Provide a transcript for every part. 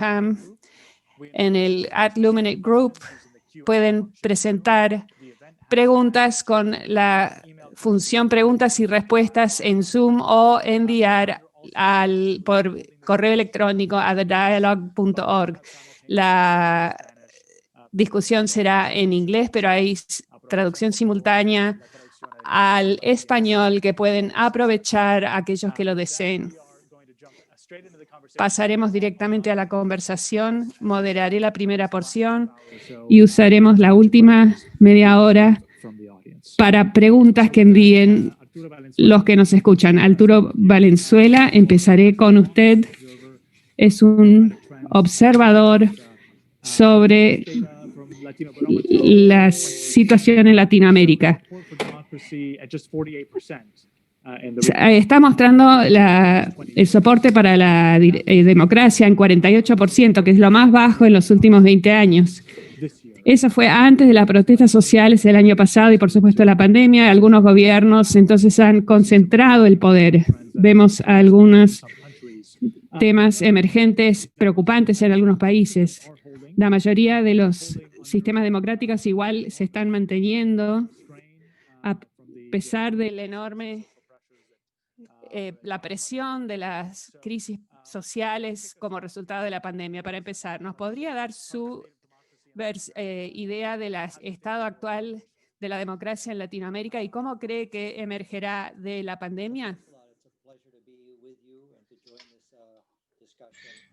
en el @Luminate Group pueden presentar preguntas con la función preguntas y respuestas en Zoom o enviar por correo electrónico a thedialogue.org. La discusión será en inglés, pero hay traducción simultánea al español que pueden aprovechar aquellos que lo deseen. Pasaremos directamente a la conversación, moderaré la primera porción y usaremos la última media hora para preguntas que envíen los que nos escuchan. Arturo Valenzuela, empezaré con usted. Es un observador sobre la situación en Latinoamérica. Está mostrando el soporte para la democracia en 48%, que es lo más bajo en los últimos 20 años. Eso fue antes de las protestas sociales el año pasado y, por supuesto, la pandemia. Algunos gobiernos entonces han concentrado el poder. Vemos algunos temas emergentes preocupantes en algunos países. La mayoría de los sistemas democráticos igual se están manteniendo a pesar del enorme la presión de las crisis sociales como resultado de la pandemia. Para empezar, ¿nos podría dar su idea del estado actual de la democracia en Latinoamérica y cómo cree que emergerá de la pandemia?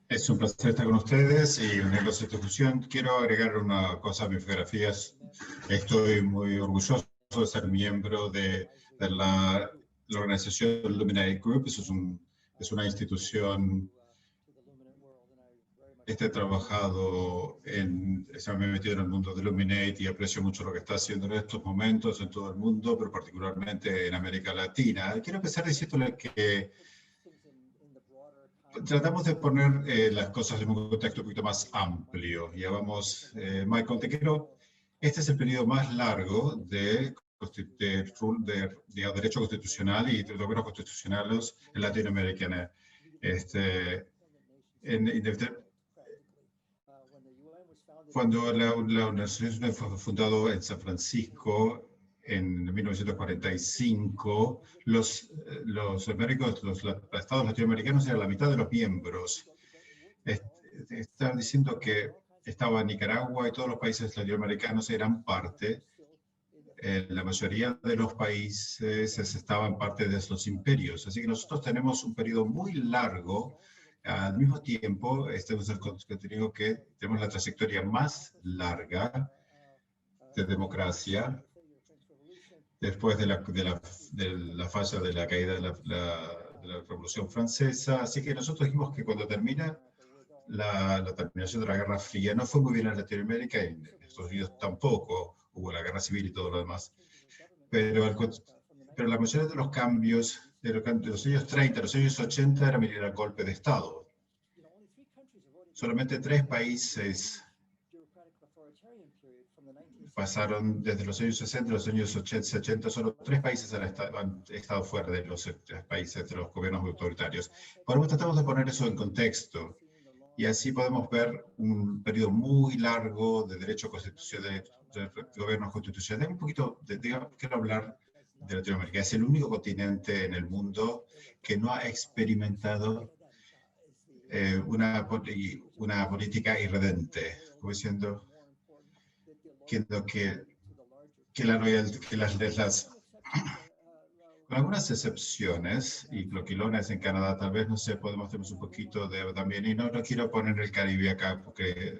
Es un placer estar con ustedes y unirlos a esta discusión. Quiero agregar una cosa a mis biografías. Estoy muy orgulloso de ser miembro de la organización Luminate Group. Es una institución. He trabajado me he metido en el mundo de Luminate y aprecio mucho lo que está haciendo en estos momentos en todo el mundo, pero particularmente en América Latina. Quiero empezar diciéndole que tratamos de poner las cosas en un contexto un poquito más amplio. Ya vamos, Michael, este es el periodo más largo de derecho constitucional y de gobiernos constitucionales en Latinoamérica. Cuando la Naciones fue fundado en San Francisco en 1945, los estados latinoamericanos eran la mitad de los miembros. Están diciendo que estaba Nicaragua y todos los países latinoamericanos eran parte. La mayoría de los países estaban parte de los imperios. Así que nosotros tenemos un periodo muy largo. Al mismo tiempo, tenemos la trayectoria más larga de democracia después de la falla de la caída de la Revolución Francesa. Así que nosotros dijimos que cuando termina la terminación de la Guerra Fría, no fue muy bien en Latinoamérica y en Estados Unidos tampoco, hubo la Guerra Civil y todo lo demás. Pero la mayoría de los cambios de los años 30, los años 80 era el golpe de Estado. Solamente 3 países pasaron desde los años 60 a los años 80, solo 3 países han estado fuera de los países de los gobiernos autoritarios. Por eso tratamos de poner eso en contexto y así podemos ver un periodo muy largo de derecho constitucional, de gobiernos constitucionales. Un poquito, quiero hablar de Latinoamérica. Es el único continente en el mundo que no ha experimentado una política irredente, como diciendo con algunas excepciones, y cloquilones en Canadá, tal vez, no sé, podemos tener un poquito de también, y no quiero poner el Caribe acá, porque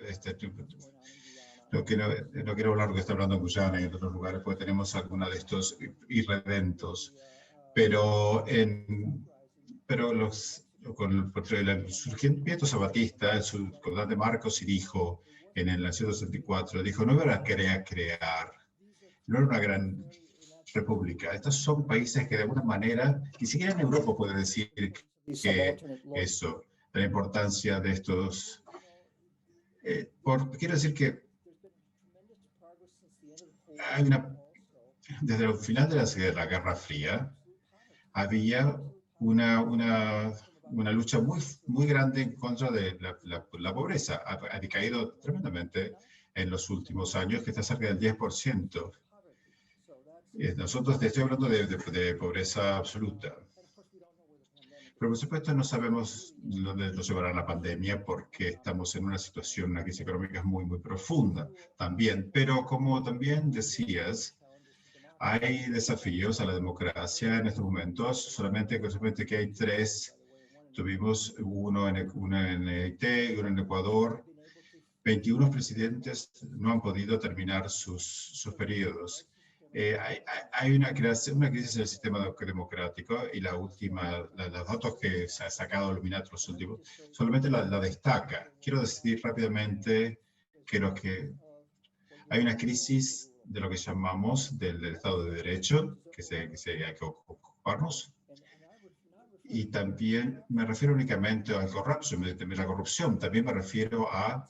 no quiero hablar que está hablando en Guyana y en otros lugares, porque tenemos alguna de estos irredentos, pero con el surgimiento zapatista, el comandante Marcos dijo en el 1964, dijo, no era crear, no era una gran república. Estos son países que de alguna manera, ni siquiera en Europa puede decir que eso, la importancia de estos. Quiero decir que desde el final de la Guerra Fría, había una una lucha muy grande en contra de la pobreza. Ha decaído tremendamente en los últimos años, que está cerca del 10%. Nosotros estoy hablando de pobreza absoluta. Pero por supuesto no sabemos dónde nos llevará la pandemia porque estamos en una situación, una crisis económica muy profunda también. Pero como también decías, hay desafíos a la democracia en estos momentos, solamente que hay tres. Tuvimos uno en Haití, uno en Ecuador. 21 presidentes no han podido terminar sus periodos. Hay una crisis en el sistema democrático y los datos que se ha sacado Luminat los últimos, solamente la destaca. Quiero decir rápidamente que hay una crisis de lo que llamamos del Estado de Derecho, que hay que ocuparnos. Y también me refiero únicamente a la corrupción, también me refiero a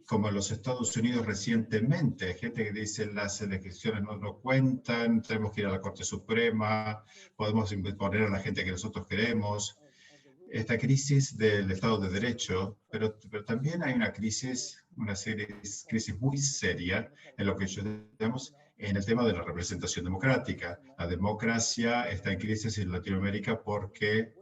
como en los Estados Unidos recientemente, hay gente que dice las elecciones no cuentan, tenemos que ir a la Corte Suprema, podemos imponer a la gente que nosotros queremos. Esta crisis del Estado de Derecho, pero también hay una crisis muy seria en lo que llamamos en el tema de la representación democrática. La democracia está en crisis en Latinoamérica porque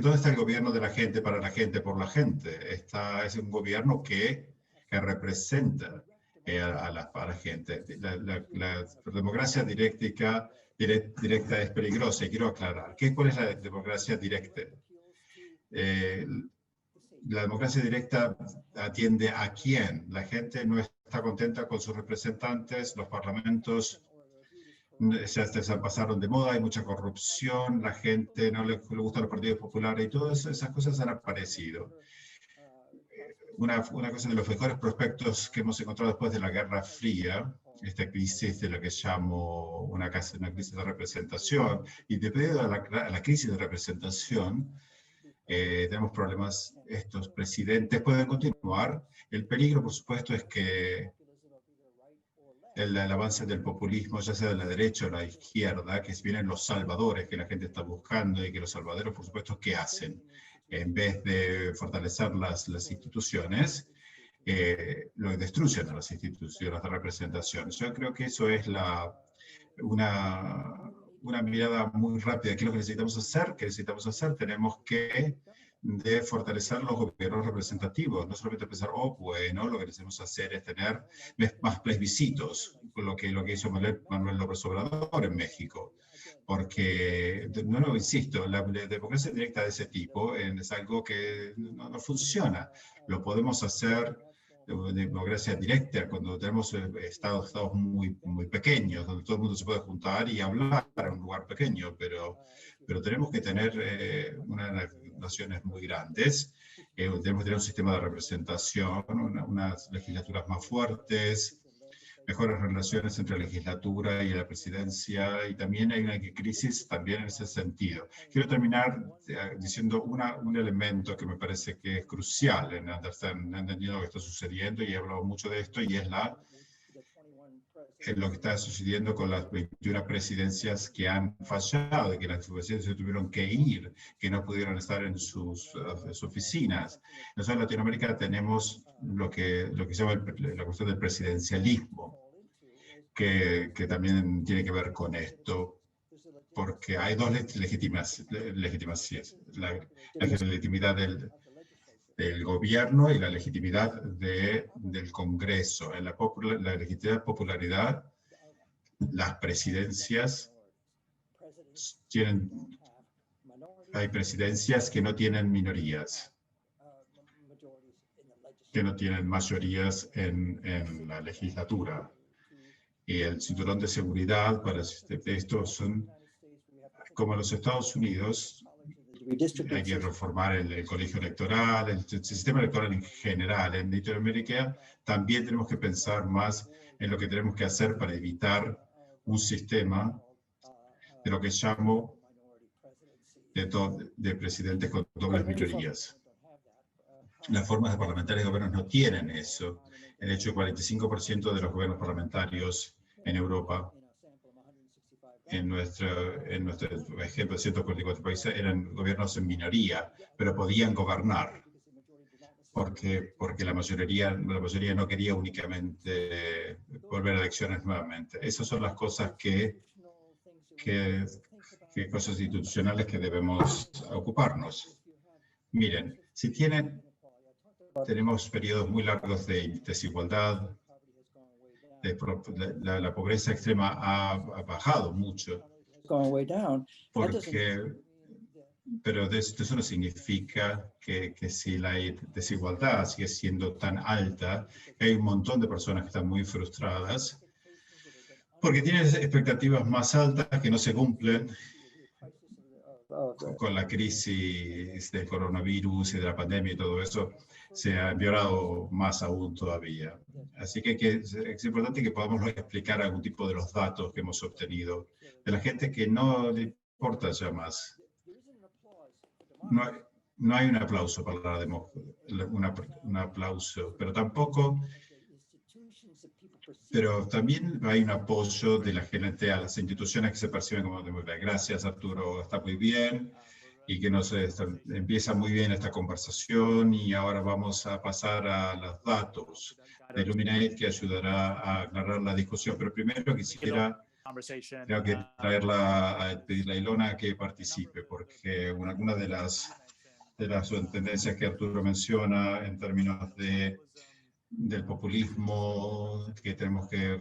¿dónde está el gobierno de la gente, para la gente, por la gente? Es un gobierno que representa a la gente. La democracia directa es peligrosa y quiero aclarar. ¿Cuál es la democracia directa? La democracia directa atiende a quién. La gente no está contenta con sus representantes, los parlamentos se pasaron de moda, hay mucha corrupción, la gente no le gustan los partidos populares y todas esas cosas han aparecido. Una cosa de los mejores prospectos que hemos encontrado después de la Guerra Fría, esta crisis de lo que llamo una crisis de representación, y debido a la crisis de representación, tenemos problemas, estos presidentes pueden continuar. El peligro, por supuesto, es que el avance del populismo, ya sea de la derecha o la izquierda, que vienen los salvadores que la gente está buscando y que los salvadores, por supuesto, ¿qué hacen? En vez de fortalecer las instituciones, lo destruyen a las instituciones de representación. Yo creo que eso es una mirada muy rápida. ¿Qué es lo que necesitamos hacer? ¿Qué necesitamos hacer? Tenemos que fortalecer los gobiernos representativos, no solamente pensar, bueno, lo que necesitamos hacer es tener más plebiscitos, lo que hizo Manuel López Obrador en México, porque, insisto, la democracia directa de ese tipo es algo que no funciona. Lo podemos hacer democracia directa cuando tenemos estados muy pequeños, donde todo el mundo se puede juntar y hablar en un lugar pequeño, pero tenemos que tener unas naciones muy grandes, tenemos que tener un sistema de representación, unas legislaturas más fuertes, mejores relaciones entre la legislatura y la presidencia, y también hay una crisis también en ese sentido. Quiero terminar diciendo un elemento que me parece que es crucial en entendiendo lo que está sucediendo, y he hablado mucho de esto, y es lo que está sucediendo con las 21 presidencias que han fallado, que las presidencias tuvieron que ir, que no pudieron estar en sus oficinas. Nosotros en Latinoamérica tenemos lo que se llama la cuestión del presidencialismo, que también tiene que ver con esto, porque hay dos legitimaciones, la legitimidad del gobierno y la legitimidad del Congreso. En la legitimidad popularidad, las presidencias hay presidencias que no tienen minorías, que no tienen mayorías en la legislatura. Y el cinturón de seguridad para esto son, como en los Estados Unidos, hay que reformar el colegio electoral, el sistema electoral en general. En Latinoamérica también tenemos que pensar más en lo que tenemos que hacer para evitar un sistema de lo que llamo de presidentes con dobles minorías. Las formas parlamentarias de gobiernos no tienen eso. El hecho de 45% de los gobiernos parlamentarios en Europa en nuestro ejemplo de 144 países eran gobiernos en minoría, pero podían gobernar, porque la mayoría no quería únicamente volver a elecciones nuevamente. Esas son las cosas que cosas institucionales que debemos ocuparnos. Miren, si tenemos periodos muy largos de desigualdad, la pobreza extrema ha bajado mucho, pero eso no significa que si la desigualdad sigue siendo tan alta, hay un montón de personas que están muy frustradas porque tienen expectativas más altas que no se cumplen con la crisis del coronavirus y de la pandemia y todo eso. Se ha empeorado más aún todavía. Así que es importante que podamos explicar algún tipo de los datos que hemos obtenido de la gente que no le importa ya más. No hay un aplauso para la un aplauso, pero también hay un apoyo de la gente a las instituciones que se perciben como democráticas. Gracias, Arturo, está muy bien. Y que empieza muy bien esta conversación y ahora vamos a pasar a los datos de Illuminate que ayudará a aclarar la discusión. Pero primero quisiera, creo que pedirle a Ilona que participe, porque alguna de las tendencias que Arturo menciona en términos del populismo, que tenemos que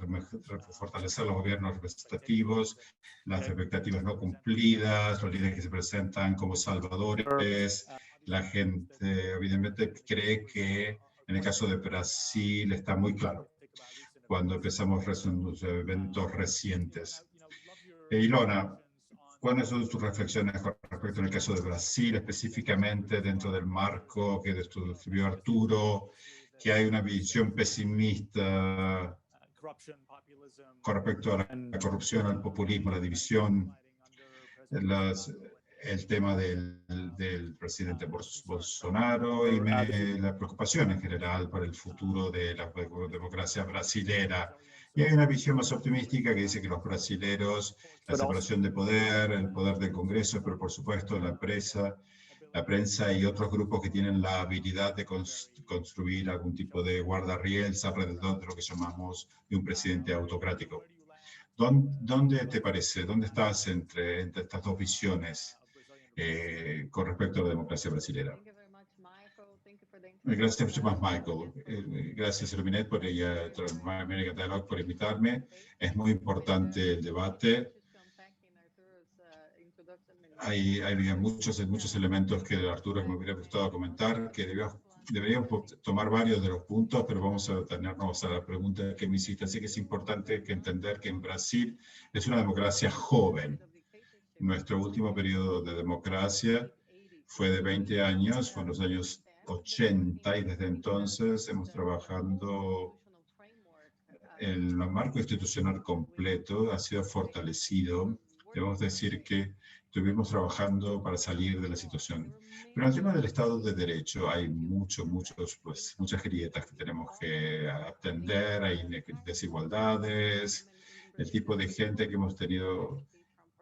fortalecer los gobiernos representativos, las expectativas no cumplidas, los líderes que se presentan como salvadores. La gente evidentemente cree que en el caso de Brasil está muy claro cuando empezamos los eventos recientes. Ilona, ¿cuáles son tus reflexiones con respecto en el caso de Brasil, específicamente dentro del marco que describió Arturo, que hay una visión pesimista con respecto a la corrupción, al populismo, la división, el tema del presidente Bolsonaro y la preocupación en general para el futuro de la democracia brasilera? Y hay una visión más optimística que dice que los brasileros, la separación de poder, el poder del Congreso, pero por supuesto la prensa y otros grupos que tienen la habilidad de construir algún tipo de guardarriels alrededor de lo que llamamos de un presidente autocrático. ¿Dónde te parece? ¿Dónde estás entre estas dos visiones con respecto a la democracia brasileña? Gracias mucho más, Michael. Gracias, Illuminate, por American Dialogue, por invitarme. Es muy importante el debate. Hay muchos elementos que Arturo me hubiera gustado comentar, que deberíamos tomar varios de los puntos, pero vamos a detenernos a la pregunta que me hiciste. Así que es importante entender que en Brasil es una democracia joven. Nuestro último periodo de democracia fue de 20 años, fue en los años 80, y desde entonces hemos trabajado el marco institucional completo, ha sido fortalecido. Debemos decir que estuvimos trabajando para salir de la situación. Pero en el tema del Estado de Derecho hay muchas grietas que tenemos que atender, hay desigualdades, el tipo de gente que hemos tenido,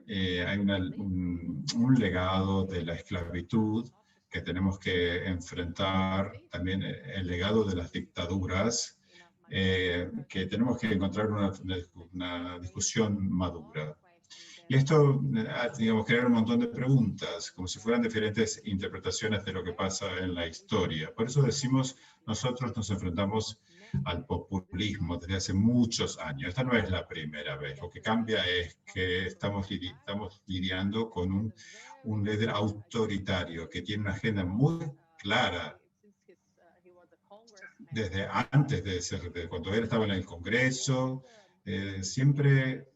hay un legado de la esclavitud que tenemos que enfrentar, también el legado de las dictaduras, que tenemos que encontrar una discusión madura. Y esto, digamos, crea un montón de preguntas, como si fueran diferentes interpretaciones de lo que pasa en la historia. Por eso decimos, nosotros nos enfrentamos al populismo desde hace muchos años. Esta no es la primera vez. Lo que cambia es que estamos lidiando con un líder autoritario que tiene una agenda muy clara desde antes de cuando él estaba en el Congreso. Siempre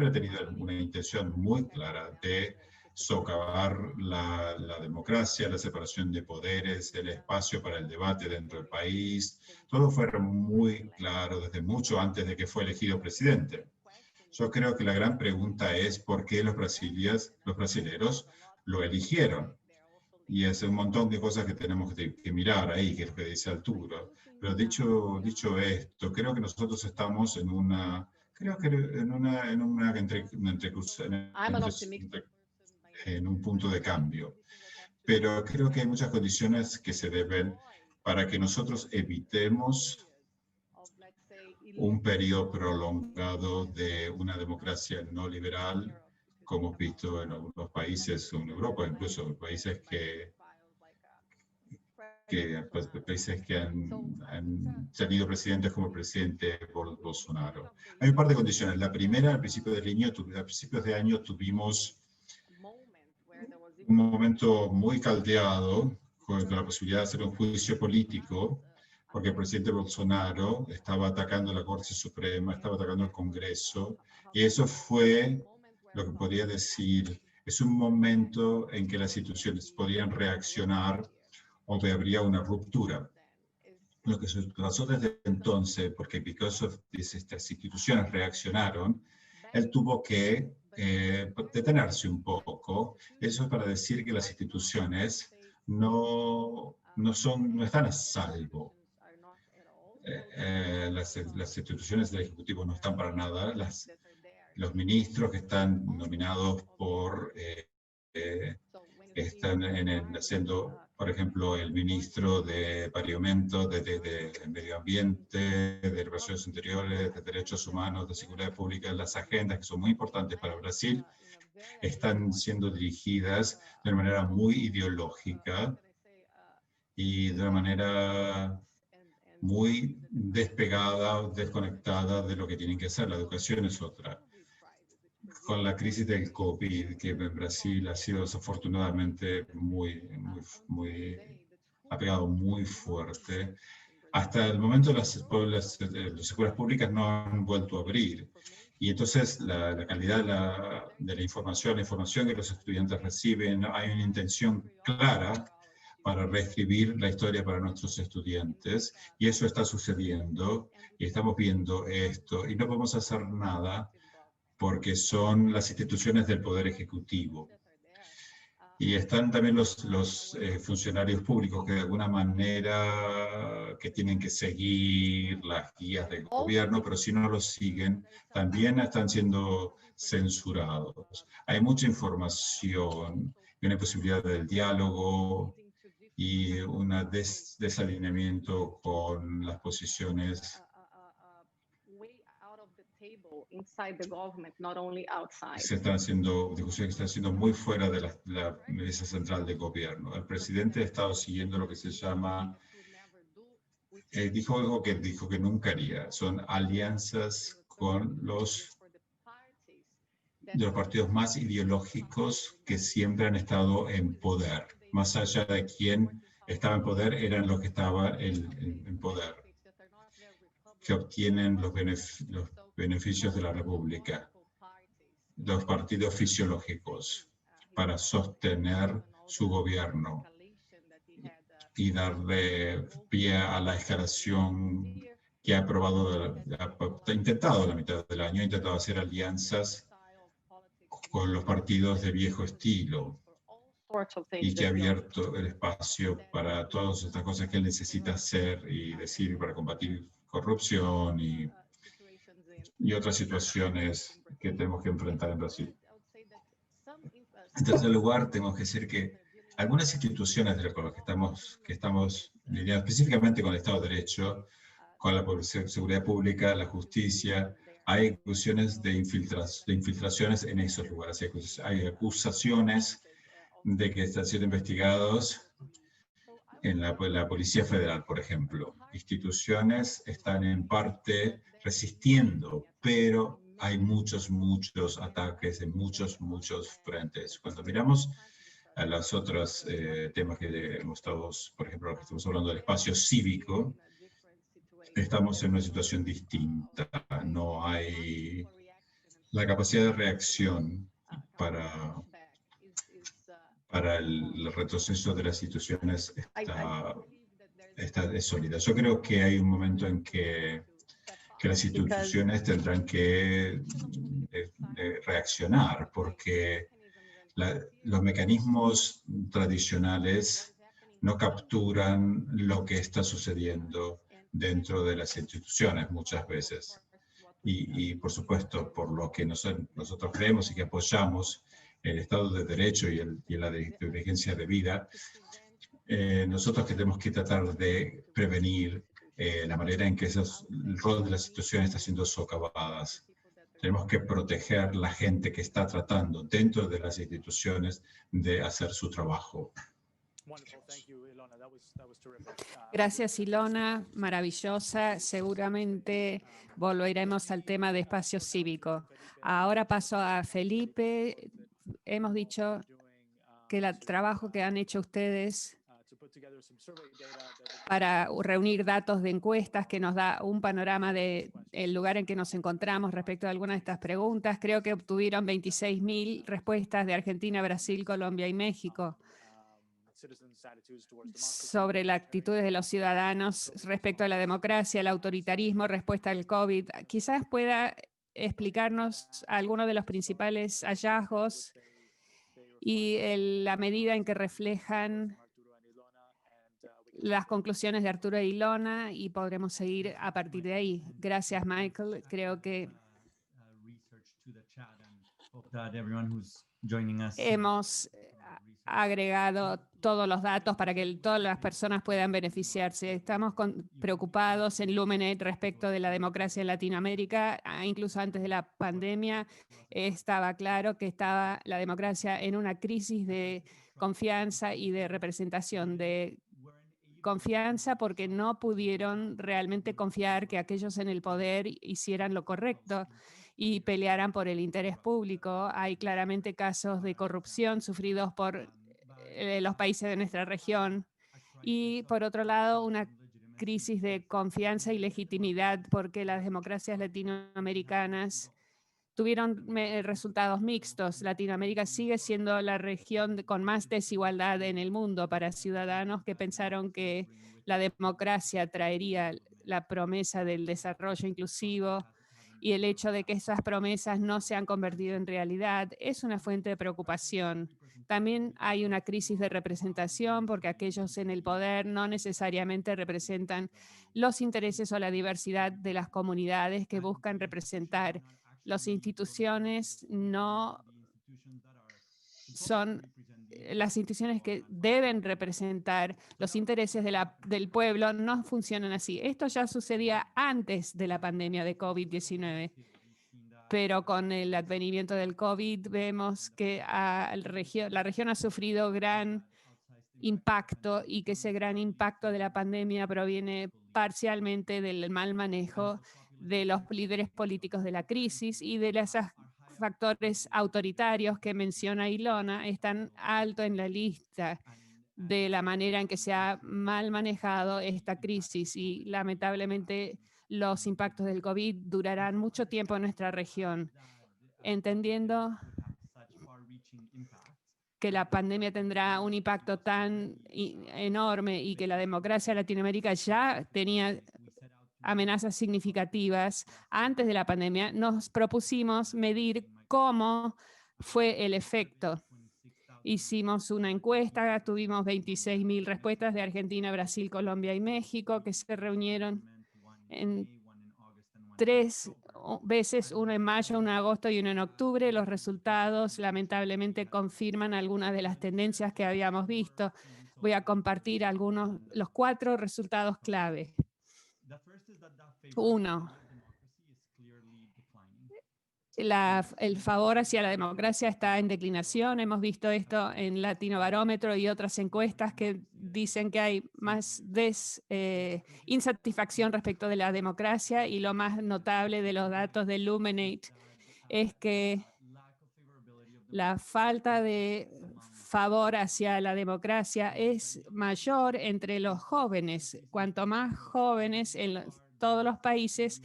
ha tenido una intención muy clara de socavar la democracia, la separación de poderes, el espacio para el debate dentro del país. Todo fue muy claro desde mucho antes de que fue elegido presidente. Yo creo que la gran pregunta es por qué los brasileños lo eligieron. Y es un montón de cosas que tenemos que mirar ahí, que es lo que dice Arturo. Pero dicho esto, creo que nosotros estamos en una Creo que en un punto de cambio. Pero creo que hay muchas condiciones que se deben para que nosotros evitemos un periodo prolongado de una democracia no liberal, como hemos visto en algunos países, en Europa, incluso en países que han tenido presidentes como el presidente Bolsonaro. Hay un par de condiciones. La primera, al principio de año tuvimos un momento muy caldeado con la posibilidad de hacer un juicio político, porque el presidente Bolsonaro estaba atacando la Corte Suprema, estaba atacando el Congreso, y eso fue lo que podría decir, es un momento en que las instituciones podían reaccionar o habría una ruptura. Lo que pasó desde entonces, porque estas instituciones reaccionaron, él tuvo que detenerse un poco. Eso es para decir que las instituciones no están a salvo. Las instituciones del Ejecutivo no están para nada. Los ministros que están nominados están haciendo, por ejemplo, el ministro de Pariamento, de Medio Ambiente, de Relaciones Interiores, de Derechos Humanos, de Seguridad Pública, las agendas que son muy importantes para Brasil, están siendo dirigidas de una manera muy ideológica y de una manera muy despegada, desconectada de lo que tienen que hacer. La educación es otra. Con la crisis del COVID, que en Brasil ha sido desafortunadamente ha pegado muy fuerte. Hasta el momento las escuelas públicas no han vuelto a abrir. Y entonces la calidad de la información que los estudiantes reciben, hay una intención clara para reescribir la historia para nuestros estudiantes. Y eso está sucediendo, y estamos viendo esto, y no podemos hacer nada porque son las instituciones del Poder Ejecutivo. Y están también los funcionarios públicos que de alguna manera que tienen que seguir las guías del gobierno, pero si no los siguen, también están siendo censurados. Hay mucha información y una posibilidad del diálogo y un desalineamiento con las posiciones se están haciendo discusiones que están siendo muy fuera de la mesa central de gobierno. El presidente ha estado siguiendo lo que se llama, dijo algo que dijo que nunca haría, son alianzas con de los partidos más ideológicos que siempre han estado en poder. Más allá de quién estaba en poder, eran los que estaban en poder, que obtienen los beneficios de la República, los partidos fisiológicos, para sostener su gobierno y darle pie a la escalación que ha intentado a la mitad del año, ha intentado hacer alianzas con los partidos de viejo estilo y que ha abierto el espacio para todas estas cosas que él necesita hacer y decir para combatir corrupción y otras situaciones que tenemos que enfrentar en Brasil. En tercer lugar, tengo que decir que algunas instituciones con las que estamos lidiando, específicamente con el Estado de Derecho, con la seguridad pública, la justicia, hay acusaciones de infiltraciones en esos lugares. Hay acusaciones de que están siendo investigados en la Policía Federal, por ejemplo. Instituciones están en parte resistiendo, pero hay muchos ataques en muchos frentes. Cuando miramos a los otros temas que hemos estado, por ejemplo, lo que estamos hablando del espacio cívico, estamos en una situación distinta. No hay la capacidad de reacción para el retroceso de las instituciones es sólida. Yo creo que hay un momento en que las instituciones tendrán que reaccionar, porque los mecanismos tradicionales no capturan lo que está sucediendo dentro de las instituciones muchas veces. y por supuesto, por lo que nosotros creemos y que apoyamos el Estado de Derecho y la diligencia de vida, nosotros tenemos que tratar de prevenir la manera en que el rol de las instituciones está siendo socavadas. Tenemos que proteger la gente que está tratando dentro de las instituciones de hacer su trabajo. Gracias, Ilona. Maravillosa. Seguramente volveremos al tema de espacio cívico. Ahora paso a Felipe. Hemos dicho que el trabajo que han hecho ustedes para reunir datos de encuestas que nos da un panorama del lugar en que nos encontramos respecto a algunas de estas preguntas. Creo que obtuvieron 26.000 respuestas de Argentina, Brasil, Colombia y México sobre las actitudes de los ciudadanos respecto a la democracia, el autoritarismo, respuesta al COVID. Quizás pueda explicarnos algunos de los principales hallazgos y la medida en que reflejan las conclusiones de Arturo e Ilona, y podremos seguir a partir de ahí. Gracias, Michael. Creo que hemos agregado todos los datos para que todas las personas puedan beneficiarse. Estamos preocupados en Lumenet respecto de la democracia en Latinoamérica. Incluso antes de la pandemia estaba claro que estaba la democracia en una crisis de confianza y de representación, de confianza porque no pudieron realmente confiar que aquellos en el poder hicieran lo correcto y pelearan por el interés público. Hay claramente casos de corrupción sufridos por los países de nuestra región. Y por otro lado, una crisis de confianza y legitimidad porque las democracias latinoamericanas tuvieron resultados mixtos. Latinoamérica sigue siendo la región con más desigualdad en el mundo para ciudadanos que pensaron que la democracia traería la promesa del desarrollo inclusivo, y el hecho de que esas promesas no se han convertido en realidad es una fuente de preocupación. También hay una crisis de representación porque aquellos en el poder no necesariamente representan los intereses o la diversidad de las comunidades que buscan representar. Las instituciones no son las instituciones que deben representar los intereses del pueblo, no funcionan así. Esto ya sucedía antes de la pandemia de COVID-19, pero con el advenimiento del COVID vemos que la región ha sufrido gran impacto y que ese gran impacto de la pandemia proviene parcialmente del mal manejo de los líderes políticos de la crisis y de los factores autoritarios que menciona Ilona están alto en la lista de la manera en que se ha mal manejado esta crisis, y lamentablemente los impactos del COVID durarán mucho tiempo en nuestra región. Entendiendo que la pandemia tendrá un impacto tan enorme y que la democracia en Latinoamérica ya tenía amenazas significativas antes de la pandemia, nos propusimos medir cómo fue el efecto. Hicimos una encuesta, tuvimos 26.000 respuestas de Argentina, Brasil, Colombia y México, que se reunieron en 3 veces, uno en mayo, uno en agosto y uno en octubre. Los resultados lamentablemente confirman algunas de las tendencias que habíamos visto. Voy a compartir los 4 resultados clave. 1. El favor hacia la democracia está en declinación. Hemos visto esto en Latinobarómetro y otras encuestas que dicen que hay más insatisfacción respecto de la democracia, y lo más notable de los datos de Luminate es que la falta de favor hacia la democracia es mayor entre los jóvenes. Cuanto más jóvenes en todos los países,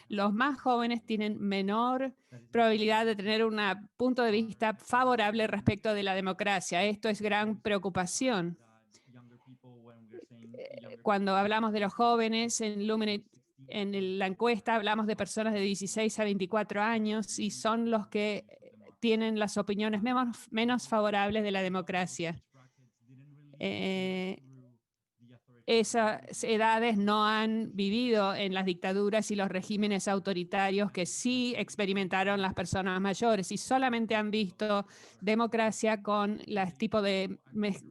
los más jóvenes tienen menor probabilidad de tener un punto de vista favorable respecto de la democracia. Esto es gran preocupación. Cuando hablamos de los jóvenes en Luminate, en la encuesta hablamos de personas de 16 a 24 años y son los que tienen las opiniones menos favorables de la democracia. esas edades no han vivido en las dictaduras y los regímenes autoritarios que sí experimentaron las personas mayores y solamente han visto democracia con los tipos de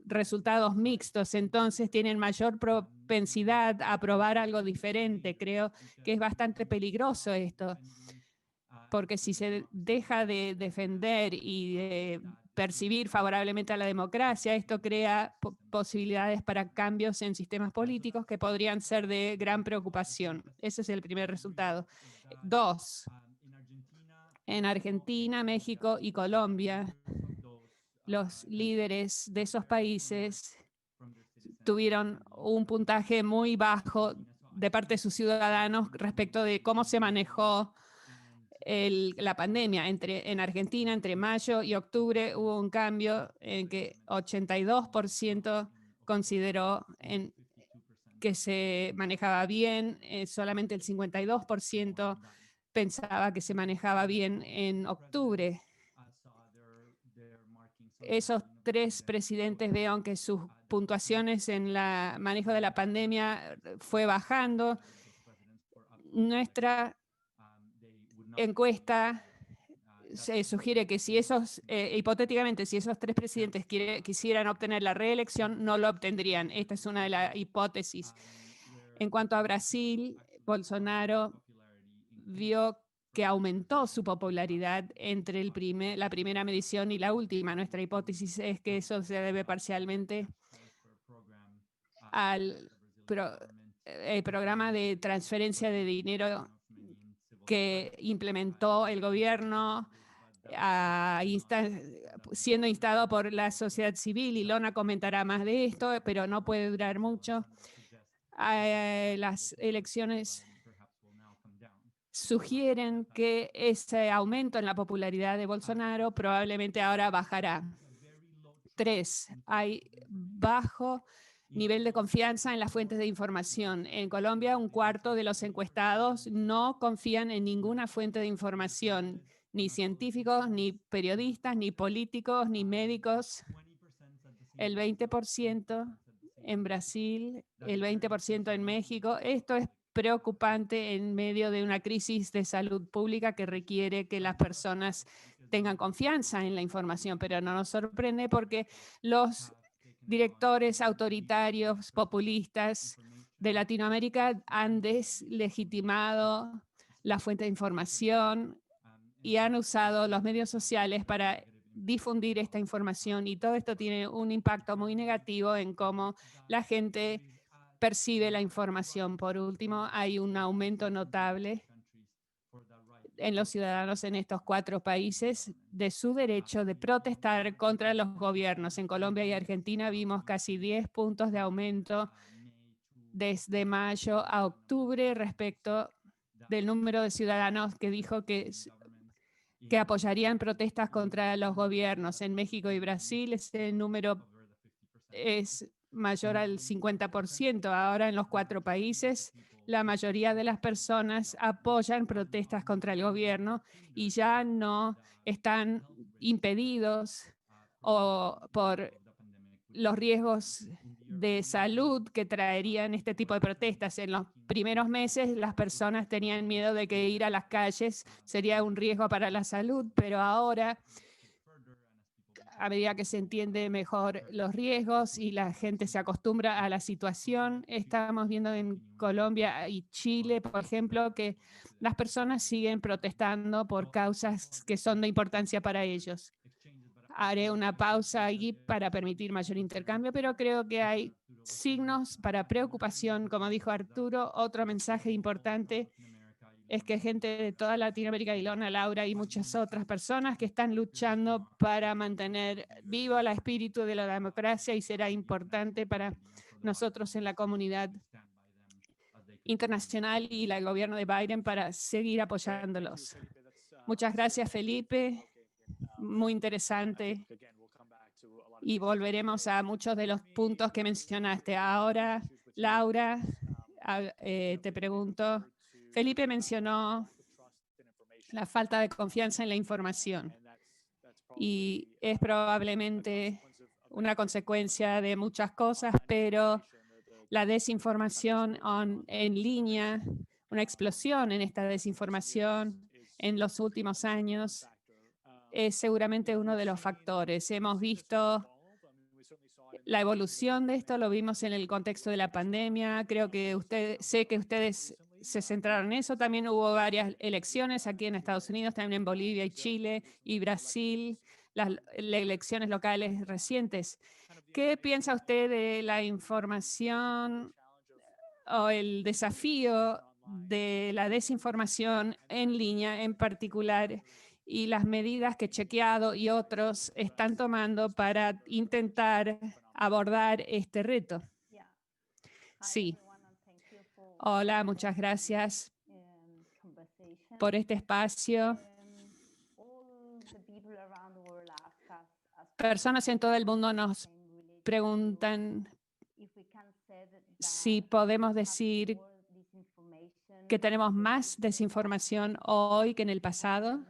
resultados mixtos. Entonces tienen mayor propensidad a probar algo diferente. Creo que es bastante peligroso esto, porque si se deja de defender y de percibir favorablemente a la democracia, esto crea posibilidades para cambios en sistemas políticos que podrían ser de gran preocupación. Ese es el primer resultado. 2. En Argentina, México y Colombia, los líderes de esos países tuvieron un puntaje muy bajo de parte de sus ciudadanos respecto de cómo se manejó la pandemia. En Argentina, entre mayo y octubre, hubo un cambio en que 82% consideró que se manejaba bien, solamente el 52% pensaba que se manejaba bien en octubre. Esos 3 presidentes vieron que sus puntuaciones en el manejo de la pandemia fue bajando. Nuestra encuesta se sugiere que si hipotéticamente, si esos 3 presidentes quisieran obtener la reelección, no lo obtendrían. Esta es una de las hipótesis. En cuanto a Brasil, Bolsonaro vio que aumentó su popularidad entre la primera medición y la última. Nuestra hipótesis es que eso se debe parcialmente al programa de transferencia de dinero que implementó el gobierno siendo instado por la sociedad civil. Y Ilona comentará más de esto, pero no puede durar mucho. Las elecciones sugieren que ese aumento en la popularidad de Bolsonaro probablemente ahora bajará. 3. Hay bajo nivel de confianza en las fuentes de información. En Colombia, 1/4 de los encuestados no confían en ninguna fuente de información, ni científicos, ni periodistas, ni políticos, ni médicos. El 20% en Brasil, el 20% en México. Esto es preocupante en medio de una crisis de salud pública que requiere que las personas tengan confianza en la información, pero no nos sorprende porque los directores autoritarios, populistas de Latinoamérica han deslegitimado la fuente de información y han usado los medios sociales para difundir esta información, y todo esto tiene un impacto muy negativo en cómo la gente percibe la información. Por último, hay un aumento notable en los ciudadanos en estos 4 países de su derecho de protestar contra los gobiernos. En Colombia y Argentina vimos casi 10 puntos de aumento desde mayo a octubre respecto del número de ciudadanos que dijo que apoyarían protestas contra los gobiernos. En México y Brasil ese número es mayor al 50%. Ahora en los 4 países, la mayoría de las personas apoyan protestas contra el gobierno y ya no están impedidos por los riesgos de salud que traerían este tipo de protestas. En los primeros meses las personas tenían miedo de que ir a las calles sería un riesgo para la salud, pero ahora, a medida que se entiende mejor los riesgos y la gente se acostumbra a la situación, estamos viendo en Colombia y Chile, por ejemplo, que las personas siguen protestando por causas que son de importancia para ellos. Haré una pausa allí para permitir mayor intercambio, pero creo que hay signos para preocupación. Como dijo Arturo, otro mensaje importante es que gente de toda Latinoamérica, Ilona, Laura y muchas otras personas que están luchando para mantener vivo el espíritu de la democracia, y será importante para nosotros en la comunidad internacional y el gobierno de Biden para seguir apoyándolos. Muchas gracias, Felipe. Muy interesante. Y volveremos a muchos de los puntos que mencionaste. Ahora, Laura, te pregunto, Felipe mencionó la falta de confianza en la información y es probablemente una consecuencia de muchas cosas, pero la desinformación en línea, una explosión en esta desinformación en los últimos años, es seguramente uno de los factores. Hemos visto la evolución de esto, lo vimos en el contexto de la pandemia. Sé que ustedes se centraron en eso. También hubo varias elecciones aquí en Estados Unidos, también en Bolivia y Chile y Brasil, las elecciones locales recientes. ¿Qué piensa usted de la información o el desafío de la desinformación en línea en particular y las medidas que Chequeado y otros están tomando para intentar abordar este reto? Sí. Hola, muchas gracias por este espacio. Personas en todo el mundo nos preguntan si podemos decir que tenemos más desinformación hoy que en el pasado.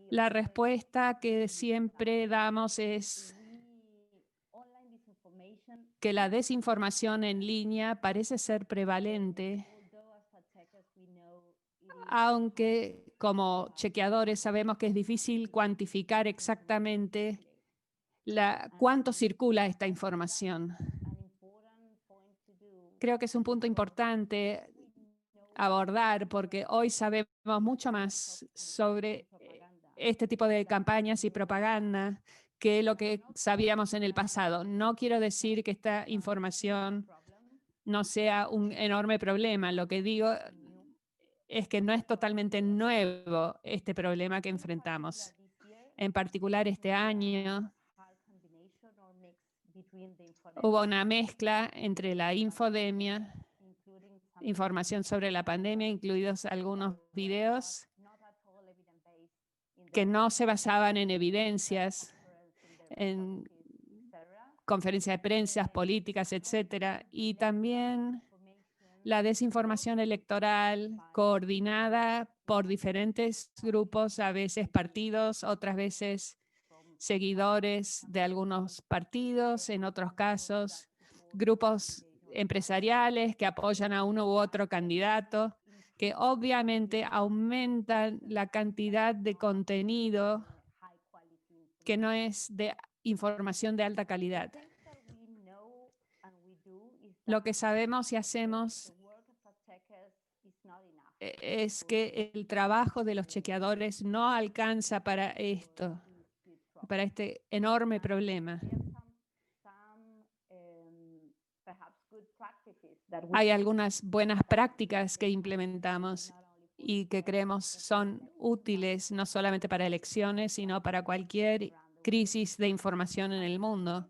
La respuesta que siempre damos es que la desinformación en línea parece ser prevalente, aunque como chequeadores sabemos que es difícil cuantificar exactamente cuánto circula esta información. Creo que es un punto importante abordar porque hoy sabemos mucho más sobre este tipo de campañas y propaganda que lo que sabíamos en el pasado. No quiero decir que esta información no sea un enorme problema. Lo que digo es que no es totalmente nuevo este problema que enfrentamos. En particular este año hubo una mezcla entre la infodemia, información sobre la pandemia, incluidos algunos videos que no se basaban en evidencias, en conferencias de prensa, políticas, etcétera, y también la desinformación electoral coordinada por diferentes grupos, a veces partidos, otras veces seguidores de algunos partidos, en otros casos grupos empresariales que apoyan a uno u otro candidato, que obviamente aumentan la cantidad de contenido que no es de información de alta calidad. Lo que sabemos y hacemos es que el trabajo de los chequeadores no alcanza para esto, para este enorme problema. Hay algunas buenas prácticas que implementamos y que creemos son útiles no solamente para elecciones, sino para cualquier crisis de información en el mundo.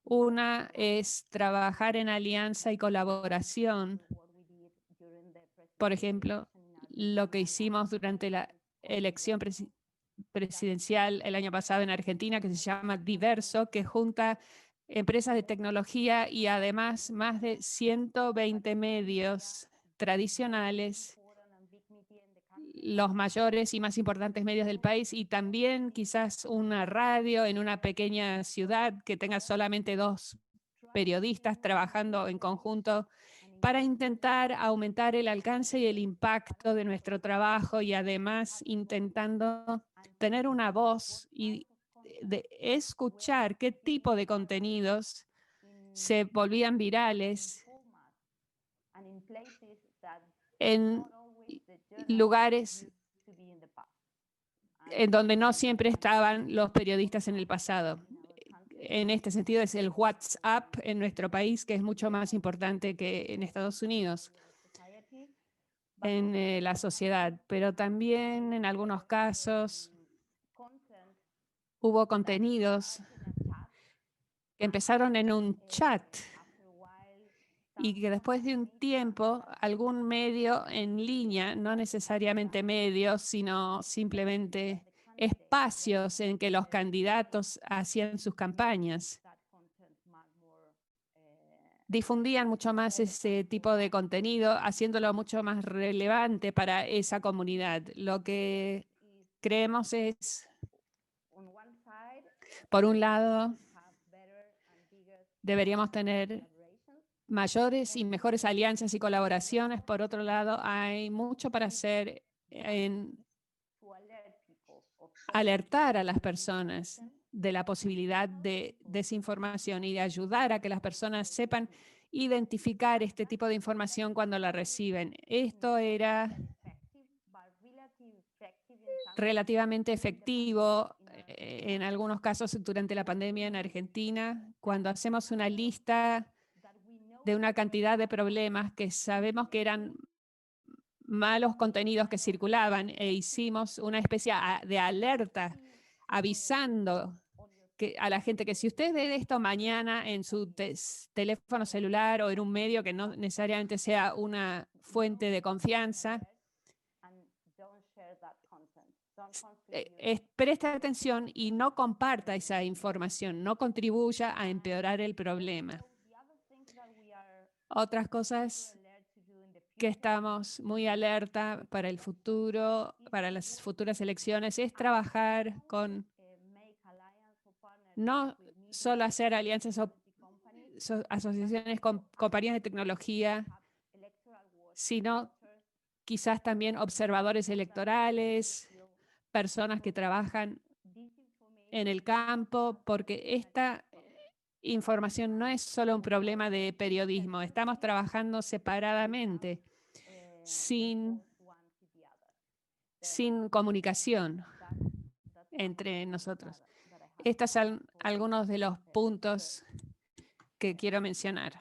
Una es trabajar en alianza y colaboración. Por ejemplo, lo que hicimos durante la elección presidencial el año pasado en Argentina, que se llama Diverso, que junta empresas de tecnología y además más de 120 medios tradicionales, los mayores y más importantes medios del país, y también quizás una radio en una pequeña ciudad que tenga solamente 2 periodistas trabajando en conjunto para intentar aumentar el alcance y el impacto de nuestro trabajo y además intentando tener una voz y de escuchar qué tipo de contenidos se volvían virales en lugares en donde no siempre estaban los periodistas en el pasado. En este sentido es el WhatsApp en nuestro país, que es mucho más importante que en Estados Unidos, en la sociedad, pero también en algunos casos hubo contenidos que empezaron en un chat y que después de un tiempo algún medio en línea, no necesariamente medios, sino simplemente espacios en que los candidatos hacían sus campañas, difundían mucho más ese tipo de contenido, haciéndolo mucho más relevante para esa comunidad. Lo que creemos es, por un lado, deberíamos tener mayores y mejores alianzas y colaboraciones. Por otro lado, hay mucho para hacer en alertar a las personas de la posibilidad de desinformación y de ayudar a que las personas sepan identificar este tipo de información cuando la reciben. Esto era relativamente efectivo en algunos casos durante la pandemia en Argentina, cuando hacemos una lista de una cantidad de problemas que sabemos que eran malos contenidos que circulaban e hicimos una especie de alerta avisando a la gente que si usted ve esto mañana en su teléfono celular o en un medio que no necesariamente sea una fuente de confianza, preste atención y no comparta esa información, no contribuya a empeorar el problema. Otras cosas que estamos muy alerta para el futuro, para las futuras elecciones, es trabajar con no solo hacer alianzas o asociaciones con compañías de tecnología, sino quizás también observadores electorales, personas que trabajan en el campo, porque esta información no es solo un problema de periodismo. Estamos trabajando separadamente, sin comunicación entre nosotros. Estos son algunos de los puntos que quiero mencionar.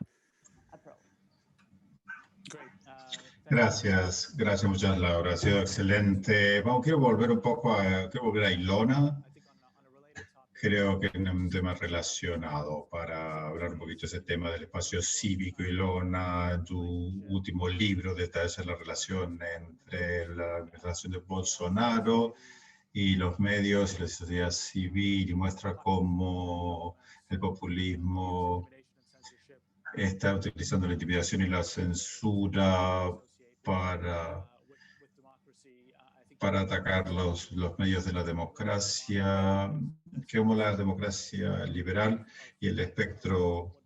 Gracias, muchas Laura, ha sido excelente. Quiero volver un poco quiero volver a Ilona. Creo que es un tema relacionado para hablar un poquito de ese tema del espacio cívico. Ilona, en tu último libro detallas la relación entre la administración de Bolsonaro y los medios y la sociedad civil y muestra cómo el populismo está utilizando la intimidación y la censura para atacar los medios de la democracia, como la democracia liberal y el espectro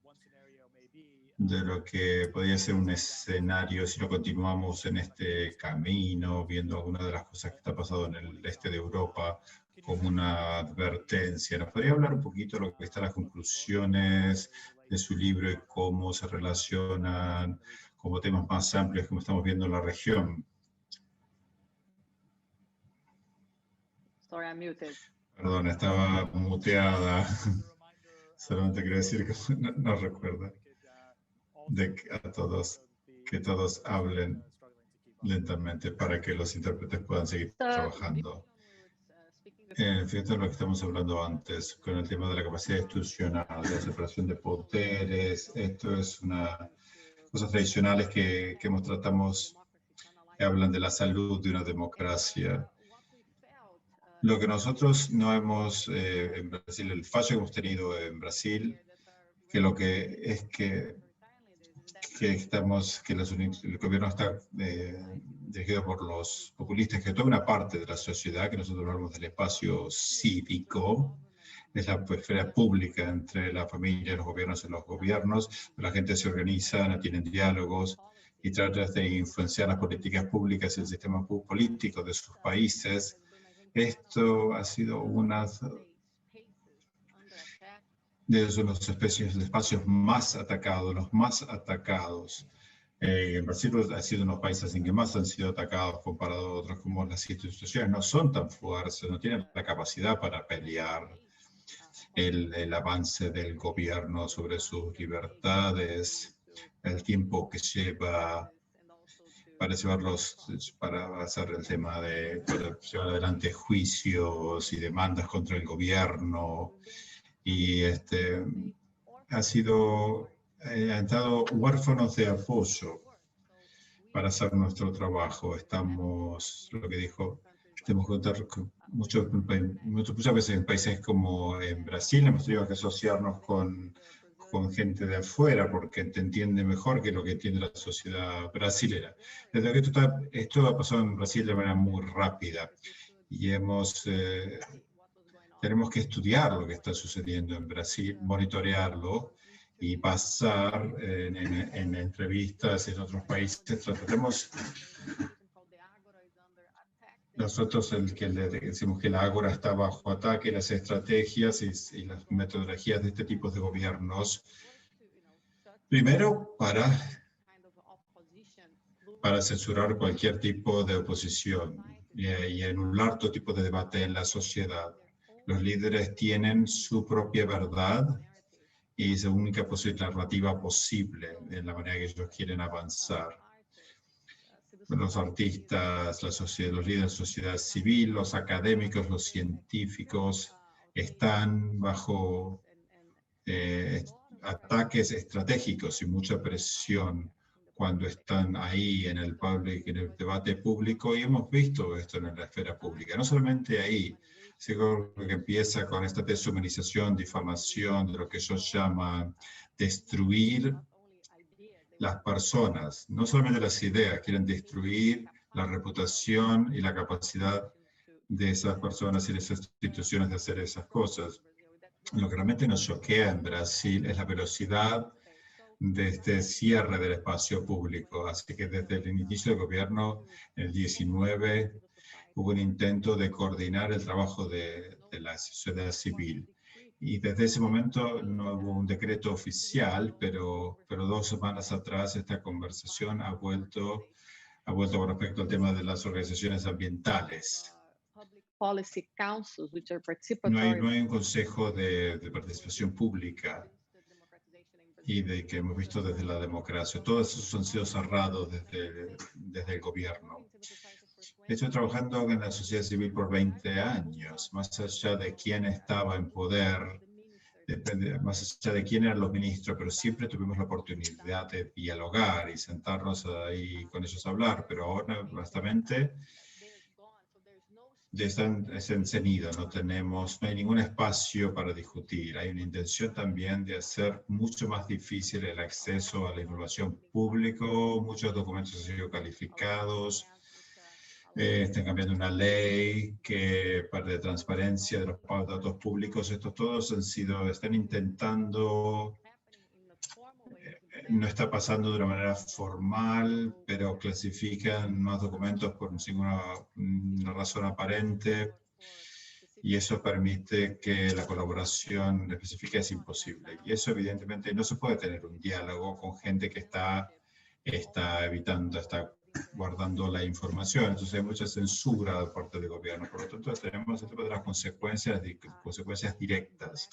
de lo que podría ser un escenario si no continuamos en este camino, viendo algunas de las cosas que está pasando en el este de Europa como una advertencia. ¿Nos podría hablar un poquito de lo que están las conclusiones de su libro y cómo se relacionan como temas más amplios como estamos viendo en la región? Perdón, estaba muteada. Solamente quería decir que no recuerda de que todos hablen lentamente para que los intérpretes puedan seguir trabajando. Fíjate lo que estamos hablando antes, con el tema de la capacidad institucional, de la separación de poderes. Esto es una cosas tradicionales que tratamos, que hablan de la salud de una democracia. Lo que nosotros no hemos, en Brasil, el fallo que hemos tenido en Brasil, que lo que es que el gobierno está dirigido por los populistas, que toda una parte de la sociedad, que nosotros hablamos del espacio cívico, es la esfera pública entre la familia, los gobiernos y los gobiernos. La gente se organiza, no tienen diálogos y trata de influenciar las políticas públicas y el sistema político de sus países. Esto ha sido una de los espacios más atacados, los más atacados. En Brasil ha sido uno de los países en que más han sido atacados comparado a otros, como las instituciones no son tan fuertes, no tienen la capacidad para pelear el avance del gobierno sobre sus libertades, el tiempo que lleva para hacer el tema de llevar adelante juicios y demandas contra el gobierno. Y han estado huérfanos de apoyo para hacer nuestro trabajo. Lo que dijo, tenemos que contar muchas veces en países como en Brasil, hemos tenido que asociarnos con gente de afuera porque te entiende mejor que lo que entiende la sociedad brasilera. Desde que esto ha pasado en Brasil de manera muy rápida y tenemos que estudiar lo que está sucediendo en Brasil, monitorearlo y pasar en entrevistas en otros países. Nosotros el que le decimos que la Ágora está bajo ataque, las estrategias y las metodologías de este tipo de gobiernos, primero para censurar cualquier tipo de oposición y anular todo tipo de debate en la sociedad. Los líderes tienen su propia verdad y es la única narrativa posible en la manera que ellos quieren avanzar. Los artistas, la sociedad, los líderes de la sociedad civil, los académicos, los científicos están bajo ataques estratégicos y mucha presión cuando están ahí en el debate público, y hemos visto esto en la esfera pública. No solamente ahí, sino que empieza con esta deshumanización, difamación, de lo que ellos llaman destruir las personas, no solamente las ideas, quieren destruir la reputación y la capacidad de esas personas y de esas instituciones de hacer esas cosas. Lo que realmente nos choquea en Brasil es la velocidad de este cierre del espacio público. Así que desde el inicio del gobierno, en el 19, hubo un intento de coordinar el trabajo de la sociedad civil. Y desde ese momento no hubo un decreto oficial, pero 2 semanas atrás esta conversación ha vuelto con respecto al tema de las organizaciones ambientales. No hay un consejo de participación pública y de que hemos visto desde la democracia. Todos esos han sido cerrados desde el gobierno. Estoy trabajando en la sociedad civil por 20 años, más allá de quién estaba en poder, más allá de quién eran los ministros, pero siempre tuvimos la oportunidad de dialogar y sentarnos ahí con ellos a hablar, pero ahora, honestamente, es encendido, no hay ningún espacio para discutir. Hay una intención también de hacer mucho más difícil el acceso a la información pública, muchos documentos han sido calificados. Están cambiando una ley de transparencia de los datos públicos. Estos todos están intentando, no está pasando de una manera formal, pero clasifican más documentos por sin una razón aparente, y eso permite que la colaboración específica es imposible. Y eso evidentemente no se puede tener un diálogo con gente que está guardando la información. Entonces hay mucha censura de parte del gobierno. Por lo tanto, tenemos este tipo de las consecuencias directas.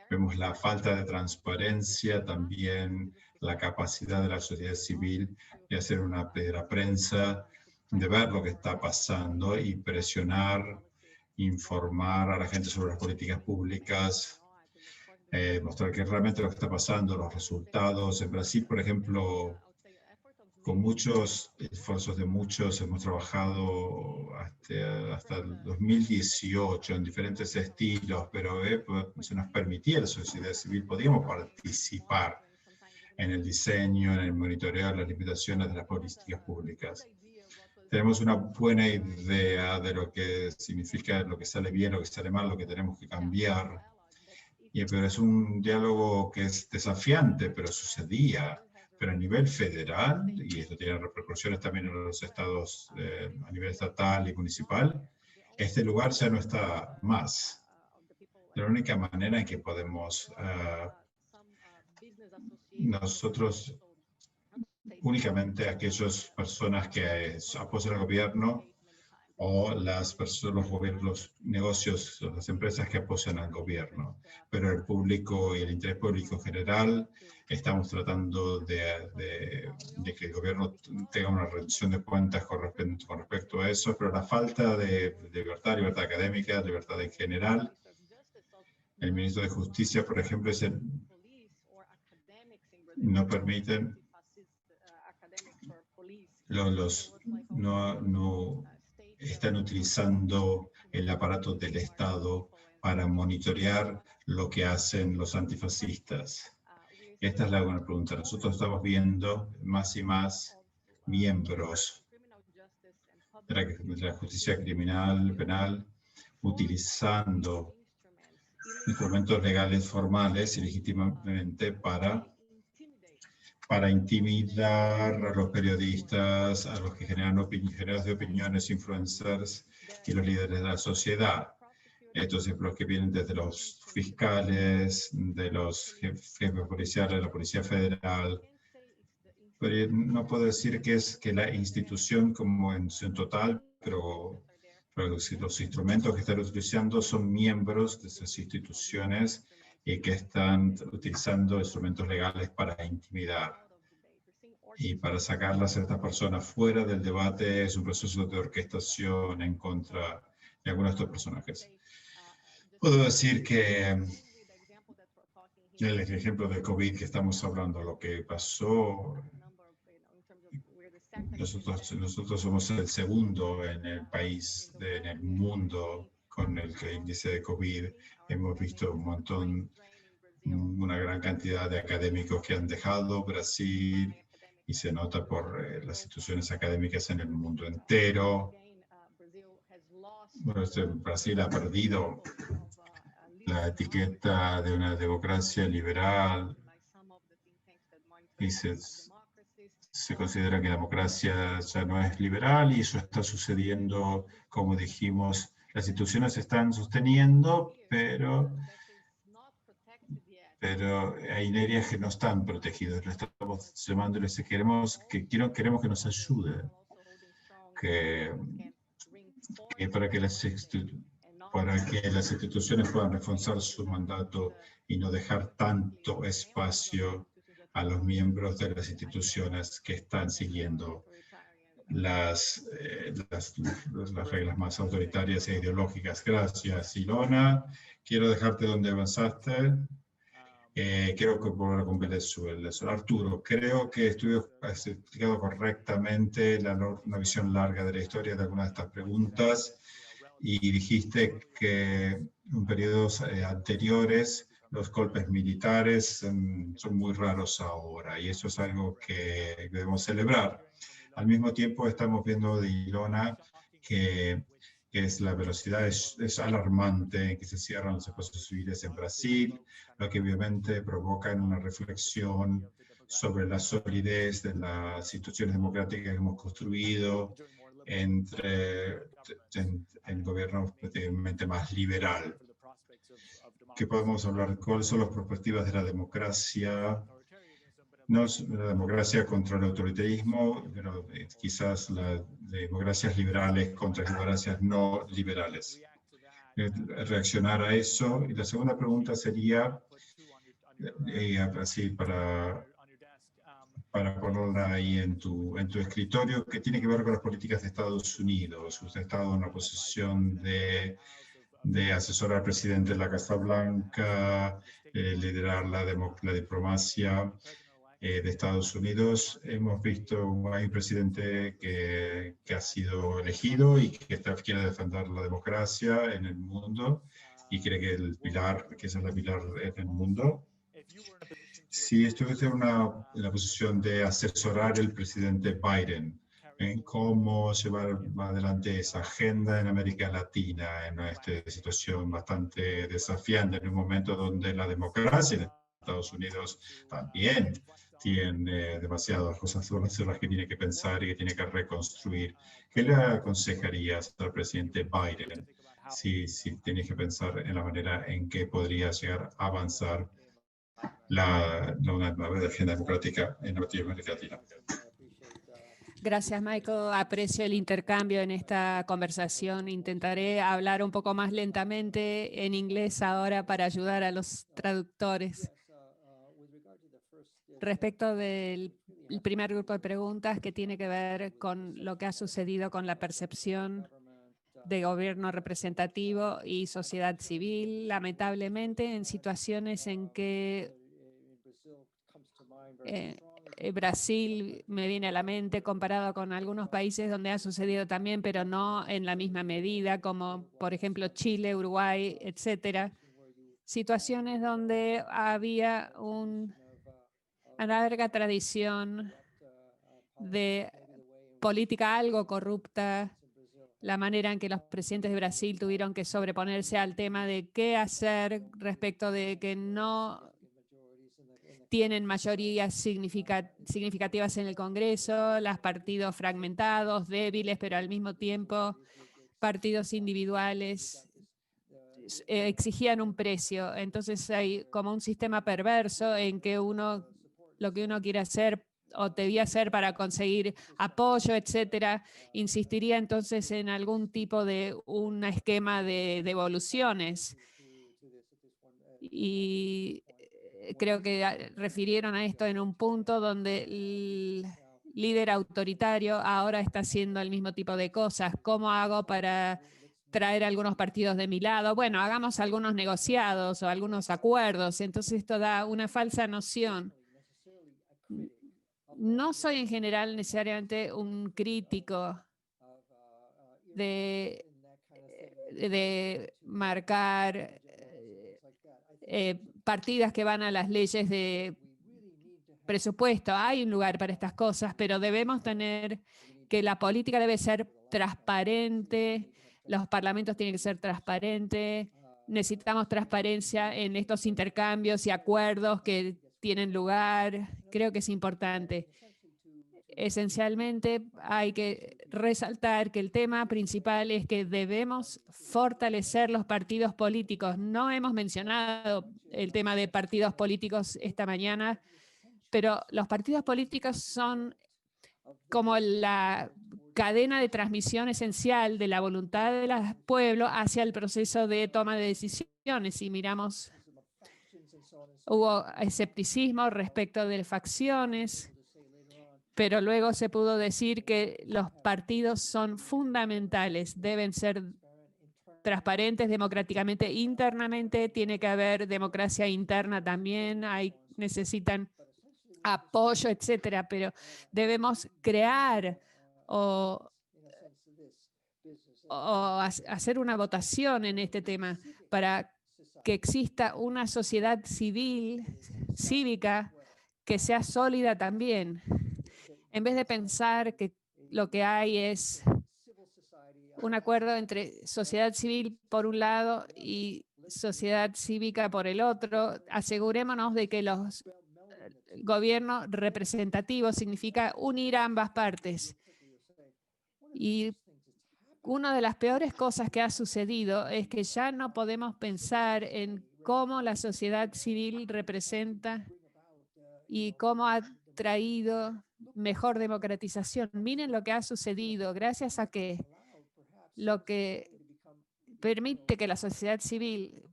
Vemos la falta de transparencia, también la capacidad de la sociedad civil de hacer una prensa, de ver lo que está pasando y presionar, informar a la gente sobre las políticas públicas, mostrar que realmente lo que está pasando, los resultados. En Brasil, por ejemplo, con muchos esfuerzos de muchos, hemos trabajado hasta el 2018 en diferentes estilos, pero se nos permitía, la sociedad civil, podíamos participar en el diseño, en el monitoreo, las limitaciones de las políticas públicas. Tenemos una buena idea de lo que significa, lo que sale bien, lo que sale mal, lo que tenemos que cambiar, pero es un diálogo que es desafiante, pero sucedía. Pero a nivel federal, y esto tiene repercusiones también en los estados a nivel estatal y municipal, este lugar ya no está más. La única manera en que podemos, nosotros, únicamente aquellas personas que apoyan al gobierno o los negocios, las empresas que apoyan al gobierno. Pero el público y el interés público en general, estamos tratando de que el gobierno tenga una rendición de cuentas con respecto a eso, pero la falta de libertad académica, libertad en general. El ministro de Justicia, por ejemplo, no permiten, no están utilizando el aparato del Estado para monitorear lo que hacen los antifascistas. Esta es la buena pregunta. Nosotros estamos viendo más y más miembros de la justicia criminal, penal, utilizando instrumentos legales formales y legítimamente para intimidar a los periodistas, a los que generan generadores de opiniones, influencers y los líderes de la sociedad. Estos ejemplos que vienen desde los fiscales, de los jefes policiales, de la Policía Federal. Pero no puedo decir que es que la institución como en su total, pero los instrumentos que están utilizando son miembros de esas instituciones y que están utilizando instrumentos legales para intimidar. Y para sacar a ciertas personas fuera del debate es un proceso de orquestación en contra de algunos de estos personajes. Puedo decir que el ejemplo de COVID que estamos hablando, lo que pasó, nosotros somos el segundo en el país, en el mundo con el índice de COVID. Hemos visto un montón, una gran cantidad de académicos que han dejado Brasil y se nota por las instituciones académicas en el mundo entero. Bueno, Brasil ha perdido la etiqueta de una democracia liberal y se considera que la democracia ya no es liberal y eso está sucediendo, como dijimos, las instituciones se están sosteniendo, pero hay áreas que no están protegidas. Le estamos llamándoles, queremos que nos ayuden, para que las instituciones puedan reforzar su mandato y no dejar tanto espacio a los miembros de las instituciones que están siguiendo las reglas más autoritarias e ideológicas. Gracias, Ilona. Quiero dejarte donde avanzaste. Creo que volver con Venezuela. Arturo, creo que has explicado correctamente una visión larga de la historia de algunas de estas preguntas y dijiste que en periodos anteriores los golpes militares son muy raros ahora y eso es algo que debemos celebrar. Al mismo tiempo estamos viendo de Ilona que la velocidad es alarmante, que se cierran los espacios civiles en Brasil, lo que obviamente provoca una reflexión sobre la solidez de las instituciones democráticas que hemos construido en gobiernos prácticamente más liberal. ¿Qué podemos hablar? ¿Cuáles son las perspectivas de la democracia? No es la democracia contra el autoritarismo, pero quizás las democracias liberales contra las democracias no liberales. Reaccionar a eso. Y la segunda pregunta sería, así para ponerla ahí en tu escritorio, que tiene que ver con las políticas de Estados Unidos. Usted ha estado en la posición de asesorar al presidente de la Casa Blanca, liderar la diplomacia de Estados Unidos. Hemos visto hay un presidente que ha sido elegido y que quiere defender la democracia en el mundo y cree que esa es la pilar en el mundo. Si estuviese en la posición de asesorar al presidente Biden en cómo llevar adelante esa agenda en América Latina, en esta situación bastante desafiante, en un momento donde la democracia en Estados Unidos también tiene demasiadas cosas sobre las que tiene que pensar y que tiene que reconstruir. ¿Qué le aconsejarías al presidente Biden si tiene que pensar en la manera en que podría llegar a avanzar una nueva agenda democrática en América Latina? Gracias, Michael. Aprecio el intercambio en esta conversación. Intentaré hablar un poco más lentamente en inglés ahora para ayudar a los traductores. Respecto del primer grupo de preguntas que tiene que ver con lo que ha sucedido con la percepción de gobierno representativo y sociedad civil, lamentablemente en situaciones en que Brasil me viene a la mente comparado con algunos países donde ha sucedido también, pero no en la misma medida, como por ejemplo Chile, Uruguay, etcétera. Situaciones donde había una larga tradición de política algo corrupta la manera en que los presidentes de Brasil tuvieron que sobreponerse al tema de qué hacer respecto de que no tienen mayorías significativas en el Congreso, los partidos fragmentados, débiles, pero al mismo tiempo partidos individuales exigían un precio. Entonces hay como un sistema perverso en que lo que uno quiere hacer o debía hacer para conseguir apoyo, etcétera, insistiría entonces en algún tipo de un esquema de devoluciones. Y creo que refirieron a esto en un punto donde el líder autoritario ahora está haciendo el mismo tipo de cosas. ¿Cómo hago para traer algunos partidos de mi lado? Bueno, hagamos algunos negociados o algunos acuerdos. Entonces esto da una falsa noción. No soy en general necesariamente un crítico de marcar partidas que van a las leyes de presupuesto. Hay un lugar para estas cosas, pero debemos tener que la política debe ser transparente, los parlamentos tienen que ser transparentes, necesitamos transparencia en estos intercambios y acuerdos que tienen lugar. Creo que es importante. Esencialmente hay que resaltar que el tema principal es que debemos fortalecer los partidos políticos. No hemos mencionado el tema de partidos políticos esta mañana, pero los partidos políticos son como la cadena de transmisión esencial de la voluntad del pueblo hacia el proceso de toma de decisiones. Si miramos, hubo escepticismo respecto de facciones, pero luego se pudo decir que los partidos son fundamentales, deben ser transparentes democráticamente, internamente, tiene que haber democracia interna también, necesitan apoyo, etcétera, pero debemos crear o hacer una votación en este tema para que exista una sociedad civil, cívica, que sea sólida también. En vez de pensar que lo que hay es un acuerdo entre sociedad civil por un lado y sociedad cívica por el otro, asegurémonos de que los gobiernos representativos significa unir a ambas partes. Y una de las peores cosas que ha sucedido es que ya no podemos pensar en cómo la sociedad civil representa y cómo ha traído mejor democratización. Miren lo que ha sucedido gracias a que lo que permite que la sociedad civil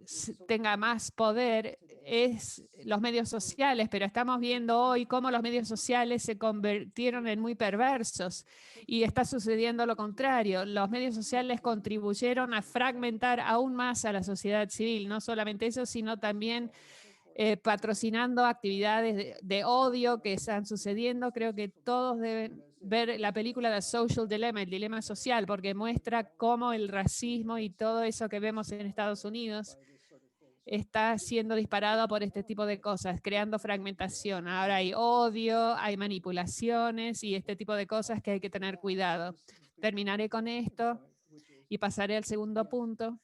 tenga más poder es los medios sociales, pero estamos viendo hoy cómo los medios sociales se convirtieron en muy perversos y está sucediendo lo contrario. Los medios sociales contribuyeron a fragmentar aún más a la sociedad civil, no solamente eso, sino también patrocinando actividades de odio que están sucediendo. Creo que todos deben ver la película The Social Dilemma, el dilema social, porque muestra cómo el racismo y todo eso que vemos en Estados Unidos está siendo disparado por este tipo de cosas, creando fragmentación. Ahora hay odio, hay manipulaciones y este tipo de cosas que hay que tener cuidado. Terminaré con esto y pasaré al segundo punto.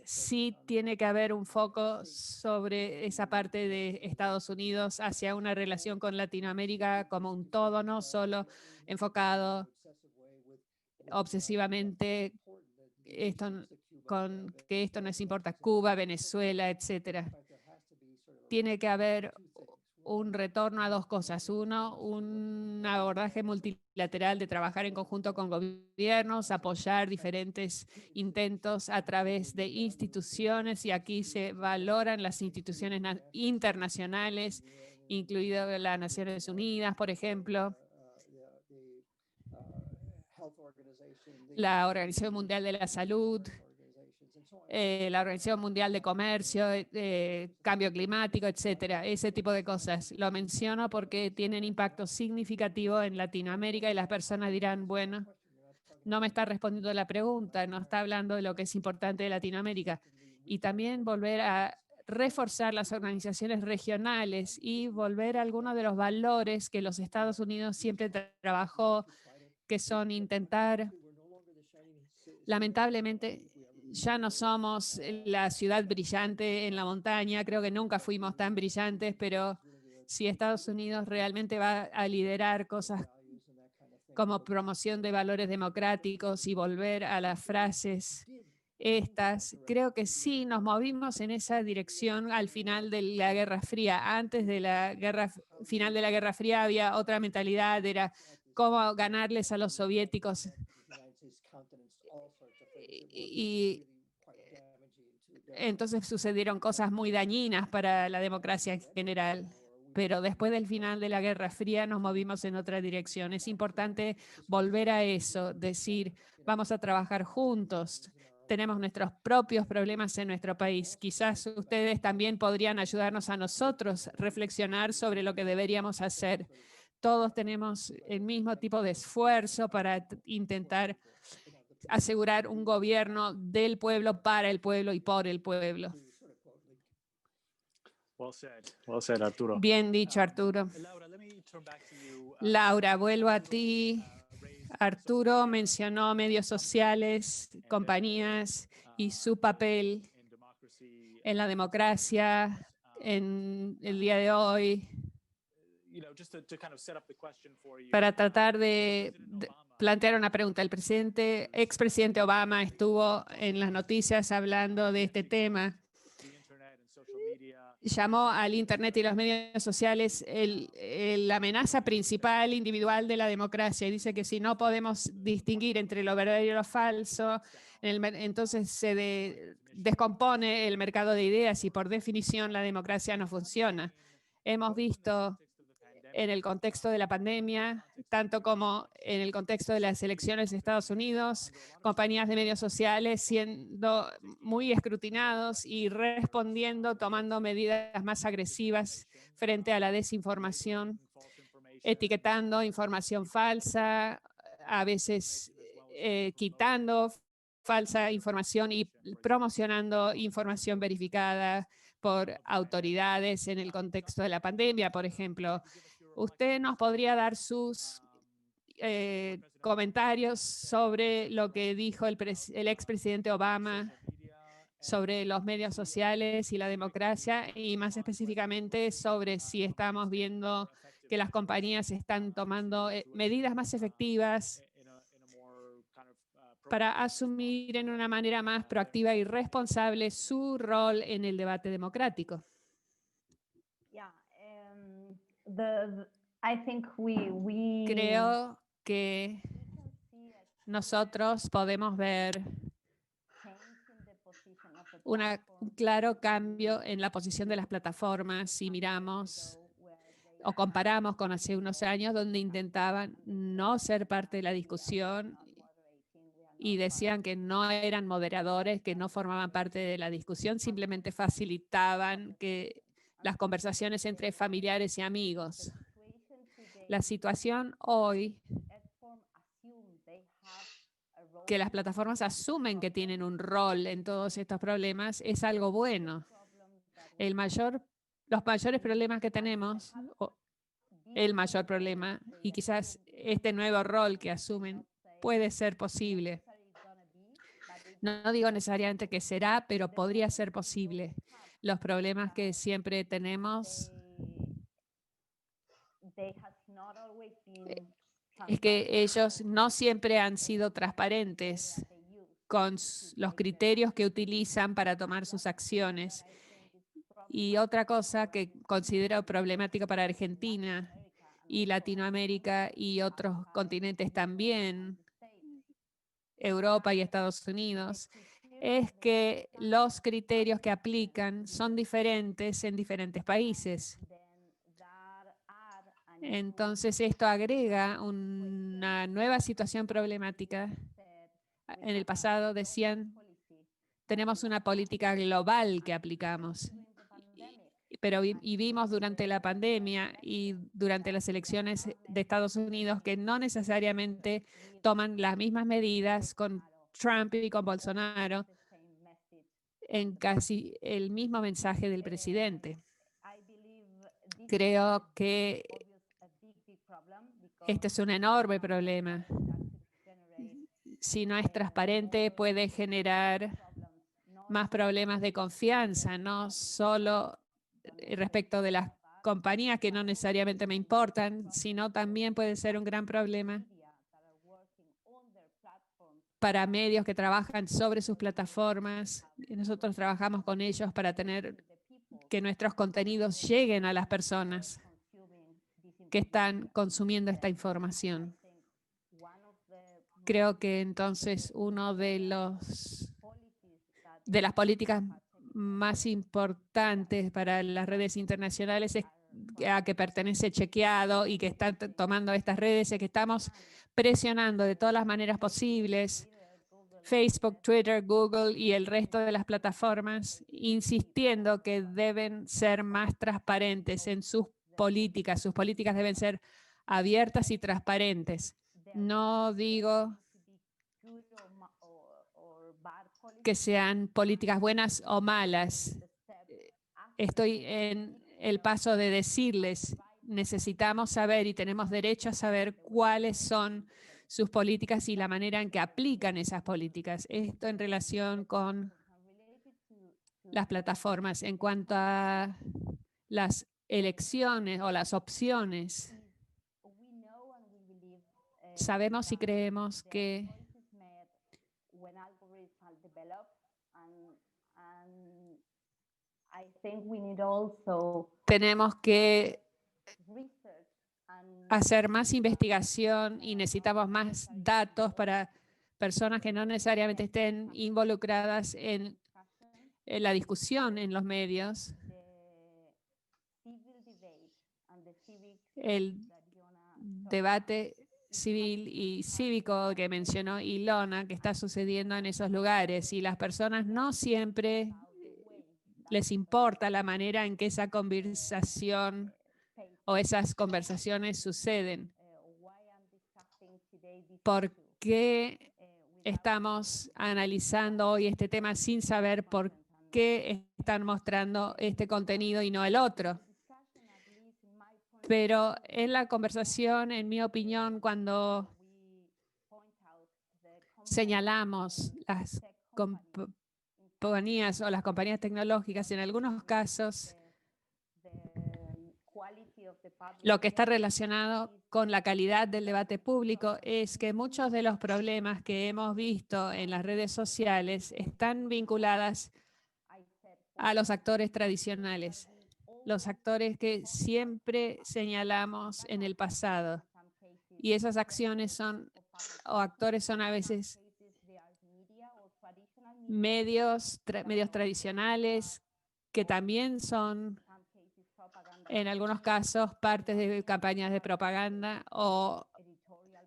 Sí tiene que haber un foco sobre esa parte de Estados Unidos hacia una relación con Latinoamérica como un todo, no solo enfocado obsesivamente que esto nos importa, Cuba, Venezuela, etcétera. Tiene que haber un retorno a dos cosas. Uno, un abordaje multilateral de trabajar en conjunto con gobiernos, apoyar diferentes intentos a través de instituciones, y aquí se valoran las instituciones internacionales, incluidas las Naciones Unidas, por ejemplo, la Organización Mundial de la Salud, la Organización Mundial de Comercio, cambio climático, etcétera, ese tipo de cosas. Lo menciono porque tienen impacto significativo en Latinoamérica y las personas dirán, bueno, no me está respondiendo la pregunta, no está hablando de lo que es importante de Latinoamérica. Y también volver a reforzar las organizaciones regionales y volver a algunos de los valores que los Estados Unidos siempre trabajó, que son intentar Lamentablemente, ya no somos la ciudad brillante en la montaña, creo que nunca fuimos tan brillantes, pero si Estados Unidos realmente va a liderar cosas como promoción de valores democráticos y volver a las frases estas, creo que sí nos movimos en esa dirección al final de la Guerra Fría. Antes de la final de la Guerra Fría había otra mentalidad, era cómo ganarles a los soviéticos. Y entonces sucedieron cosas muy dañinas para la democracia en general. Pero después del final de la Guerra Fría nos movimos en otra dirección. Es importante volver a eso, decir, vamos a trabajar juntos. Tenemos nuestros propios problemas en nuestro país. Quizás ustedes también podrían ayudarnos a nosotros a reflexionar sobre lo que deberíamos hacer. Todos tenemos el mismo tipo de esfuerzo para intentar asegurar un gobierno del pueblo, para el pueblo y por el pueblo. Well said, Arturo. Bien dicho, Arturo. Laura, vuelvo a ti. Arturo mencionó medios sociales, compañías y su papel en la democracia en el día de hoy. Para tratar de plantear una pregunta, el expresidente Obama estuvo en las noticias hablando de este tema. Llamó al Internet y los medios sociales la amenaza principal individual de la democracia y dice que si no podemos distinguir entre lo verdadero y lo falso, entonces se descompone el mercado de ideas y por definición la democracia no funciona. Hemos visto en el contexto de la pandemia, tanto como en el contexto de las elecciones de Estados Unidos, compañías de medios sociales siendo muy escrutinados y respondiendo, tomando medidas más agresivas frente a la desinformación, etiquetando información falsa, a veces quitando falsa información y promocionando información verificada por autoridades en el contexto de la pandemia, por ejemplo. ¿Usted nos podría dar sus comentarios sobre lo que dijo el expresidente Obama sobre los medios sociales y la democracia y más específicamente sobre si estamos viendo que las compañías están tomando medidas más efectivas para asumir en una manera más proactiva y responsable su rol en el debate democrático? Creo que nosotros podemos ver un claro cambio en la posición de las plataformas si miramos o comparamos con hace unos años donde intentaban no ser parte de la discusión y decían que no eran moderadores, que no formaban parte de la discusión, simplemente facilitaban que las conversaciones entre familiares y amigos. La situación hoy, que las plataformas asumen que tienen un rol en todos estos problemas, es algo bueno. Los mayores problemas que tenemos, el mayor problema, y quizás este nuevo rol que asumen puede ser posible. No digo necesariamente que será, pero podría ser posible. Los problemas que siempre tenemos es que ellos no siempre han sido transparentes con los criterios que utilizan para tomar sus acciones. Y otra cosa que considero problemática para Argentina y Latinoamérica y otros continentes también, Europa y Estados Unidos, es que los criterios que aplican son diferentes en diferentes países. Entonces, esto agrega una nueva situación problemática. En el pasado decían, tenemos una política global que aplicamos, pero vimos durante la pandemia y durante las elecciones de Estados Unidos que no necesariamente toman las mismas medidas con Trump y con Bolsonaro en casi el mismo mensaje del presidente. Creo que este es un enorme problema. si no es transparente, puede generar más problemas de confianza, no solo respecto de las compañías que no necesariamente me importan, sino también puede ser un gran problema para medios que trabajan sobre sus plataformas. Nosotros trabajamos con ellos para tener que nuestros contenidos lleguen a las personas que están consumiendo esta información. Creo que entonces uno de las políticas más importantes para las redes internacionales es a que pertenece Chequeado y que están tomando estas redes, es que estamos presionando de todas las maneras posibles Facebook, Twitter, Google y el resto de las plataformas, insistiendo que deben ser más transparentes en sus políticas. Sus políticas deben ser abiertas y transparentes. No digo que sean políticas buenas o malas. Estoy en el paso de decirles, necesitamos saber y tenemos derecho a saber cuáles son sus políticas y la manera en que aplican esas políticas. Esto en relación con las plataformas. En cuanto a las elecciones o las opciones, sabemos y creemos que tenemos que hacer más investigación y necesitamos más datos para personas que no necesariamente estén involucradas en la discusión en los medios. El debate civil y cívico que mencionó Ilona, que está sucediendo en esos lugares, y las personas no siempre les importa la manera en que esa conversación o esas conversaciones suceden. ¿Por qué estamos analizando hoy este tema sin saber por qué están mostrando este contenido y no el otro? Pero en la conversación, en mi opinión, cuando señalamos las compañías o las compañías tecnológicas, en algunos casos, lo que está relacionado con la calidad del debate público es que muchos de los problemas que hemos visto en las redes sociales están vinculadas a los actores tradicionales, los actores que siempre señalamos en el pasado. Y esas acciones son, o actores son a veces medios tradicionales que también son, en algunos casos, partes de campañas de propaganda o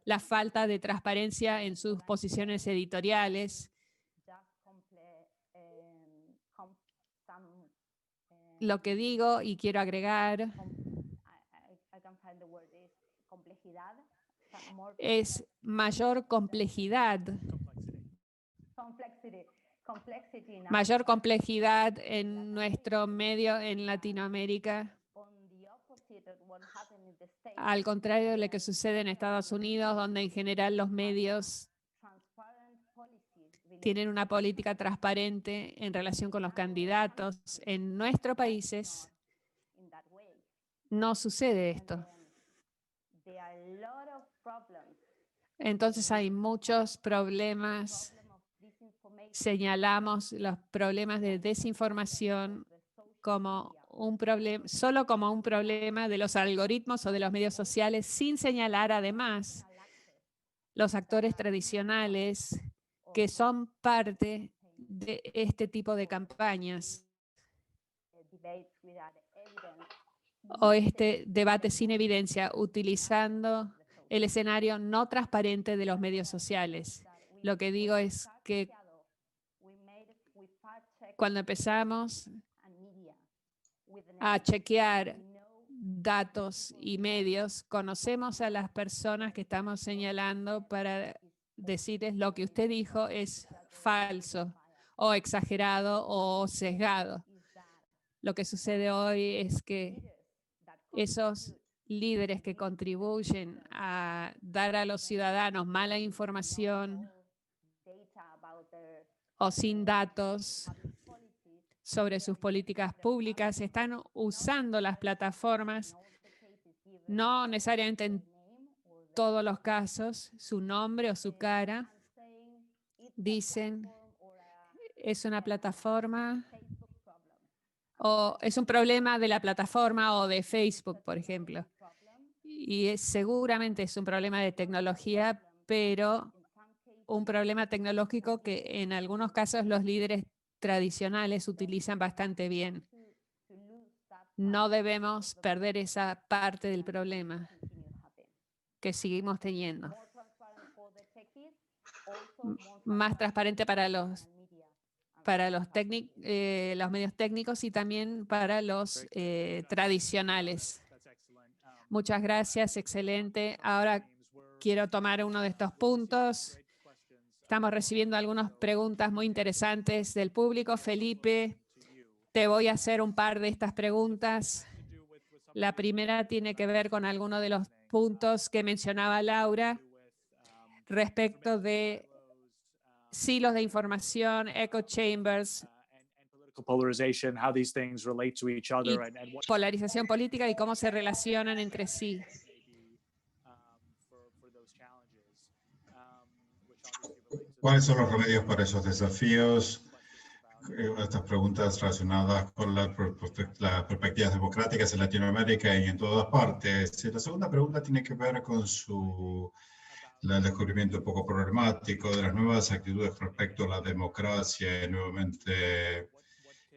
la falta de transparencia en sus posiciones editoriales. Lo que digo y quiero agregar es mayor complejidad. Mayor complejidad en nuestro medio en Latinoamérica, al contrario de lo que sucede en Estados Unidos, donde en general los medios tienen una política transparente en relación con los candidatos. En nuestros países no sucede esto. Entonces hay muchos problemas. Señalamos los problemas de desinformación como un problema, solo como un problema de los algoritmos o de los medios sociales, sin señalar además los actores tradicionales que son parte de este tipo de campañas o este debate sin evidencia, utilizando el escenario no transparente de los medios sociales. Lo que digo es que cuando empezamos a chequear datos y medios, conocemos a las personas que estamos señalando para decirles lo que usted dijo es falso o exagerado o sesgado. Lo que sucede hoy es que esos líderes que contribuyen a dar a los ciudadanos mala información o sin datos sobre sus políticas públicas, están usando las plataformas, no necesariamente en todos los casos, su nombre o su cara. Dicen, es una plataforma o es un problema de la plataforma o de Facebook, por ejemplo. Y seguramente es un problema de tecnología, pero un problema tecnológico que en algunos casos los líderes tradicionales utilizan bastante bien. No debemos perder esa parte del problema que seguimos teniendo. Más transparente para los medios técnicos y también para los tradicionales. Muchas gracias, excelente. Ahora quiero tomar uno de estos puntos. Estamos recibiendo algunas preguntas muy interesantes del público. Felipe, te voy a hacer un par de estas preguntas. La primera tiene que ver con alguno de los puntos que mencionaba Laura respecto de silos de información, echo chambers, y polarización política y cómo se relacionan entre sí. ¿Cuáles son los remedios para esos desafíos? Estas preguntas relacionadas con las perspectivas democráticas en Latinoamérica y en todas partes. La segunda pregunta tiene que ver con el descubrimiento un poco problemático de las nuevas actitudes respecto a la democracia y nuevamente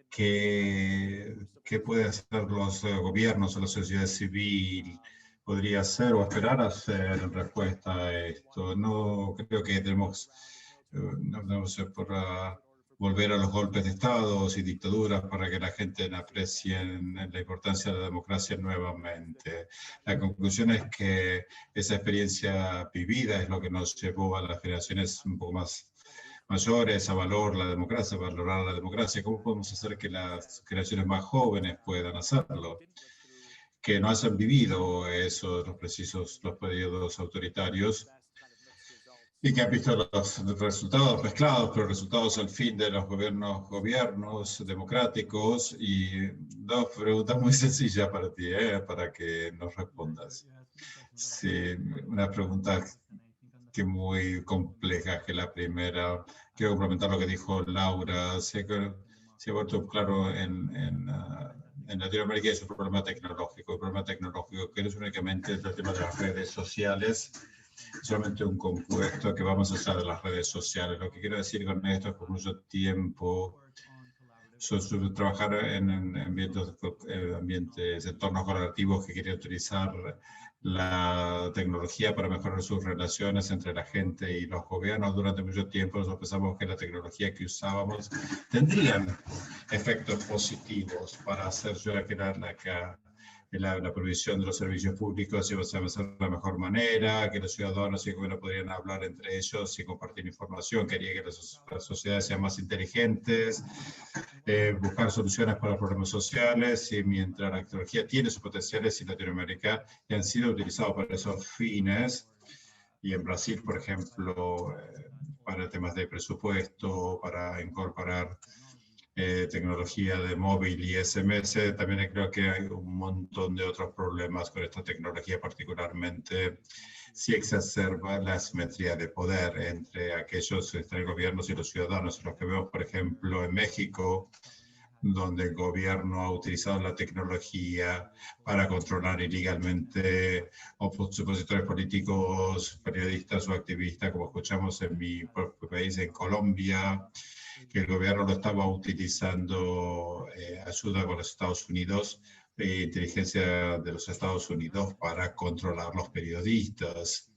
qué pueden hacer los gobiernos o la sociedad civil, podría hacer o esperar hacer en respuesta a esto. No creo que tenemos por volver a los golpes de estados y dictaduras para que la gente aprecie la importancia de la democracia nuevamente. La conclusión es que esa experiencia vivida es lo que nos llevó a las generaciones un poco más mayores a valorar la democracia. ¿Cómo podemos hacer que las generaciones más jóvenes puedan hacerlo? Que no hayan vivido los periodos autoritarios y que han visto los resultados mezclados, pero resultados al fin de los gobiernos democráticos. Y dos preguntas muy sencillas para ti, para que nos respondas. Sí, una pregunta que muy compleja que la primera. Quiero complementar lo que dijo Laura. Se ha vuelto claro en Latinoamérica es un problema tecnológico. El problema tecnológico que no es únicamente el tema de las redes sociales, solamente un compuesto que vamos a usar de las redes sociales. Lo que quiero decir con esto es que por mucho tiempo trabajar en ambientes, entornos colaborativos que querían utilizar la tecnología para mejorar sus relaciones entre la gente y los gobiernos. Durante mucho tiempo nosotros pensamos que la tecnología que usábamos tendrían efectos positivos para hacer la provisión de los servicios públicos iba a ser de la mejor manera, que los ciudadanos y el gobierno podrían hablar entre ellos y compartir información, quería que las sociedades sean más inteligentes, buscar soluciones para los problemas sociales, y mientras la tecnología tiene sus potenciales en Latinoamérica y han sido utilizados para esos fines, y en Brasil, por ejemplo, para temas de presupuesto, para incorporar tecnología de móvil y SMS, también creo que hay un montón de otros problemas con esta tecnología, particularmente si exacerba la asimetría de poder entre entre gobiernos y los ciudadanos. Lo que vemos, por ejemplo, en México, donde el gobierno ha utilizado la tecnología para controlar ilegalmente opositores políticos, periodistas o activistas, como escuchamos en mi propio país, en Colombia, que el gobierno lo estaba utilizando ayuda con los Estados Unidos, inteligencia de los Estados Unidos para controlar los periodistas